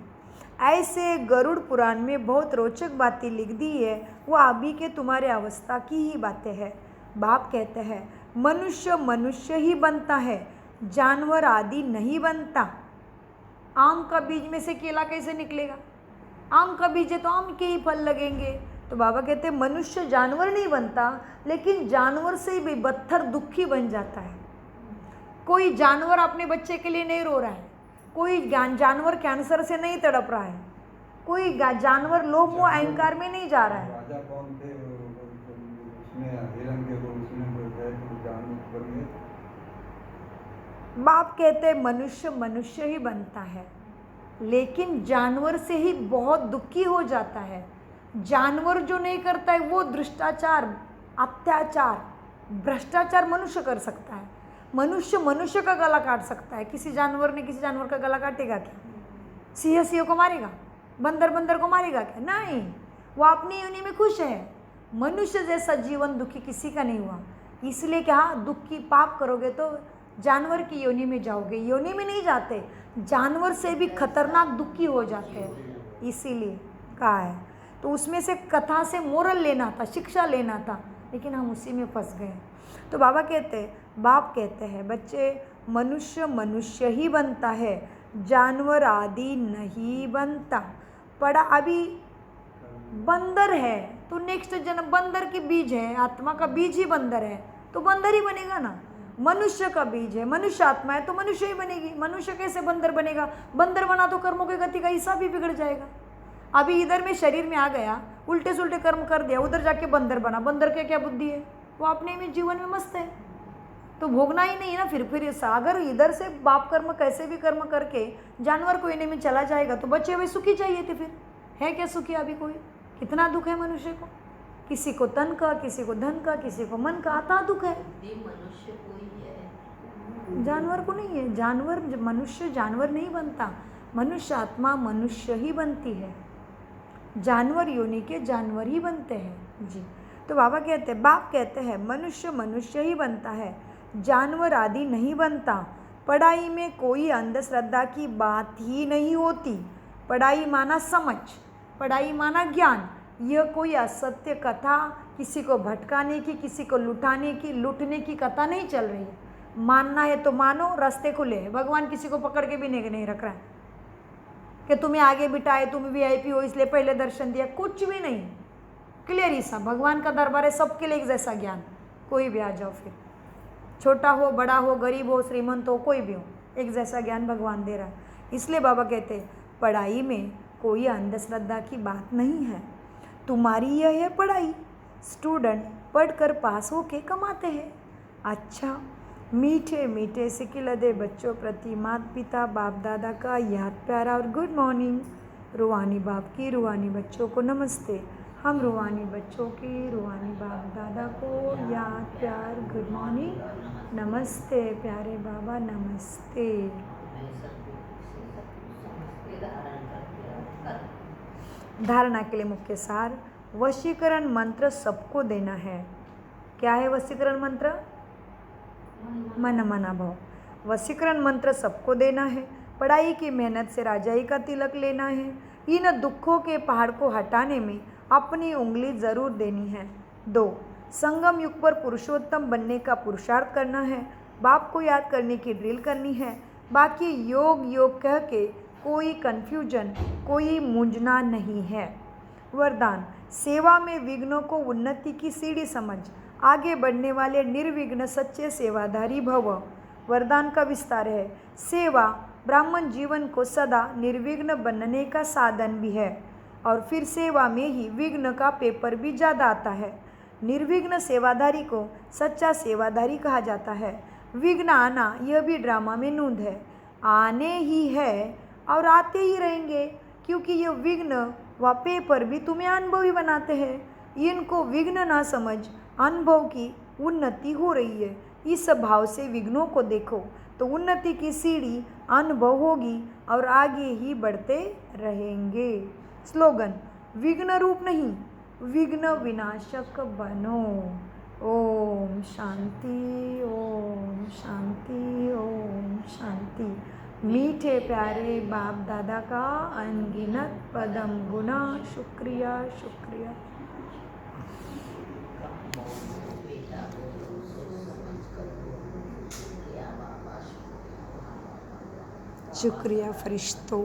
ऐसे गरुड़ पुराण में बहुत रोचक बातें लिख दी है, वो अभी के तुम्हारे अवस्था की ही बातें हैं। बाप कहते हैं मनुष्य मनुष्य ही बनता है, जानवर आदि नहीं बनता। आम का बीज में से केला कैसे निकलेगा? आम का बीज है तो आम के ही फल लगेंगे। तो बाबा कहते हैं मनुष्य जानवर नहीं बनता, लेकिन जानवर से भी बदतर दुखी बन जाता है। कोई जानवर अपने बच्चे के लिए नहीं रो रहा है, कोई जानवर कैंसर से नहीं तड़प रहा है, कोई जानवर लोभ मोह अहंकार में नहीं जा रहा है। राजा कौन थे? उसमें हिरण के रूप में जानवर बन गए। बाप कहते हैं मनुष्य मनुष्य ही बनता है, लेकिन जानवर से ही बहुत दुखी हो जाता है। जानवर जो नहीं करता है वो दुष्टाचार, अत्याचार, भ्रष्टाचार मनुष्य कर सकता है। मनुष्य मनुष्य का गला काट सकता है, किसी जानवर ने किसी जानवर का गला काटेगा क्या? सिंह सिंह को मारेगा? बंदर बंदर को मारेगा क्या? नहीं, वो अपनी योनि में खुश है। मनुष्य जैसा जीवन दुखी किसी का नहीं हुआ। इसलिए क्या, दुखी पाप करोगे तो जानवर की योनि में जाओगे। योनि में नहीं जाते, जानवर से भी खतरनाक दुखी हो जाते हैं, इसीलिए कहा है। तो उसमें से कथा से मोरल लेना था, शिक्षा लेना था, लेकिन हम उसी में फंस गए। तो बाबा कहते हैं, बाप कहते हैं बच्चे मनुष्य मनुष्य ही बनता है, जानवर आदि नहीं बनता। पड़ा अभी बंदर है तो नेक्स्ट जन्म बंदर के बीज है, आत्मा का बीज ही बंदर है तो बंदर ही बनेगा ना। मनुष्य का बीज है, मनुष्य आत्मा है तो मनुष्य ही बनेगी। मनुष्य कैसे बंदर बनेगा? बंदर बना तो कर्मों की गति का हिसाब भी बिगड़ जाएगा। अभी इधर में शरीर में आ गया, उल्टे सुल्टे कर्म कर दिया, उधर जाके बंदर बना। बंदर के क्या बुद्धि है? वो अपने में जीवन में मस्त है, तो भोगना ही नहीं है ना। फिर सागर इधर से बाप कर्म कैसे भी कर्म करके जानवर को इन्हें में चला जाएगा तो बचे हुए सुखी चाहिए थे। फिर है क्या सुखी? अभी कोई कितना दुख है मनुष्य को, किसी को तन का, किसी को धन का, किसी को मन का, आता दुख है। मनुष्य कोई है, जानवर को नहीं है। जानवर मनुष्य जानवर नहीं बनता, मनुष्य आत्मा मनुष्य ही बनती है। जानवर योनि के जानवर ही बनते हैं जी। तो बाबा कहते हैं, बाप कहते हैं मनुष्य मनुष्य ही बनता है, जानवर आदि नहीं बनता। पढ़ाई में कोई अंधश्रद्धा की बात ही नहीं होती। पढ़ाई माना समझ, पढ़ाई माना ज्ञान। यह कोई असत्य कथा, किसी को भटकाने की, किसी को लुटाने की, लूटने की कथा नहीं चल रही है। मानना है तो मानो, रास्ते खुले हैं। भगवान किसी को पकड़ के भी नहीं रख रहा है कि तुम्हें आगे बिठाए, तुम VIP हो इसलिए पहले दर्शन दिया, कुछ भी नहीं। क्लियर ही सा भगवान का दरबार है, सबके लिए एक जैसा ज्ञान। कोई भी आ जाओ, फिर छोटा हो, बड़ा हो, गरीब हो, श्रीमंत हो, कोई भी हो, एक जैसा ज्ञान भगवान दे रहा है। इसलिए बाबा कहते हैं पढ़ाई में कोई अंधश्रद्धा की बात नहीं है। तुम्हारी यह है पढ़ाई, स्टूडेंट पढ़कर पास होके कमाते हैं। अच्छा, मीठे मीठे सिकिलदे बच्चों प्रति माता पिता बाप दादा का याद प्यारा और गुड मॉर्निंग। रूहानी बाप की रूहानी बच्चों को नमस्ते। हम रूहानी बच्चों की रूहानी बाप दादा को याद प्यार गुड मॉर्निंग नमस्ते। प्यारे बाबा नमस्ते। धारणा के लिए मुख्य सार, वशीकरण मंत्र सबको देना है। क्या है वशीकरण मंत्र? मन मना भाव। वशीकरण मंत्र सबको देना है। पढ़ाई की मेहनत से राजाई का तिलक लेना है। इन दुखों के पहाड़ को हटाने में अपनी उंगली ज़रूर देनी है। 2, संगम युग पर पुरुषोत्तम बनने का पुरुषार्थ करना है। बाप को याद करने की ड्रिल करनी है। बाकी योग योग कह के कोई कन्फ्यूजन, कोई मूंझना नहीं है। वरदान, सेवा में विघ्नों को उन्नति की सीढ़ी समझ आगे बढ़ने वाले निर्विघ्न सच्चे सेवाधारी भव। वरदान का विस्तार है, सेवा ब्राह्मण जीवन को सदा निर्विघ्न बनने का साधन भी है। और फिर सेवा में ही विघ्न का पेपर भी ज़्यादा आता है। निर्विघ्न सेवाधारी को सच्चा सेवाधारी कहा जाता है। विघ्न आना यह भी ड्रामा में नूंद है, आने ही है और आते ही रहेंगे, क्योंकि ये विघ्न व पेपर भी तुम्हें अनुभवी बनाते हैं। इनको विघ्न ना समझ, अनुभव की उन्नति हो रही है। इस भाव से विघ्नों को देखो तो उन्नति की सीढ़ी अनुभव होगी और आगे ही बढ़ते रहेंगे। स्लोगन, विघ्न रूप नहीं, विघ्न विनाशक बनो। ओम शांति, ओम शांति, ओम शांति। मीठे प्यारे बाप दादा का अनगिनत पदम गुना शुक्रिया शुक्रिया। बेटा बोलो, सोच समझ कर बोलो, शुक्रिया बाबा, शुक्रिया। शुक्रिया फरिश्तों।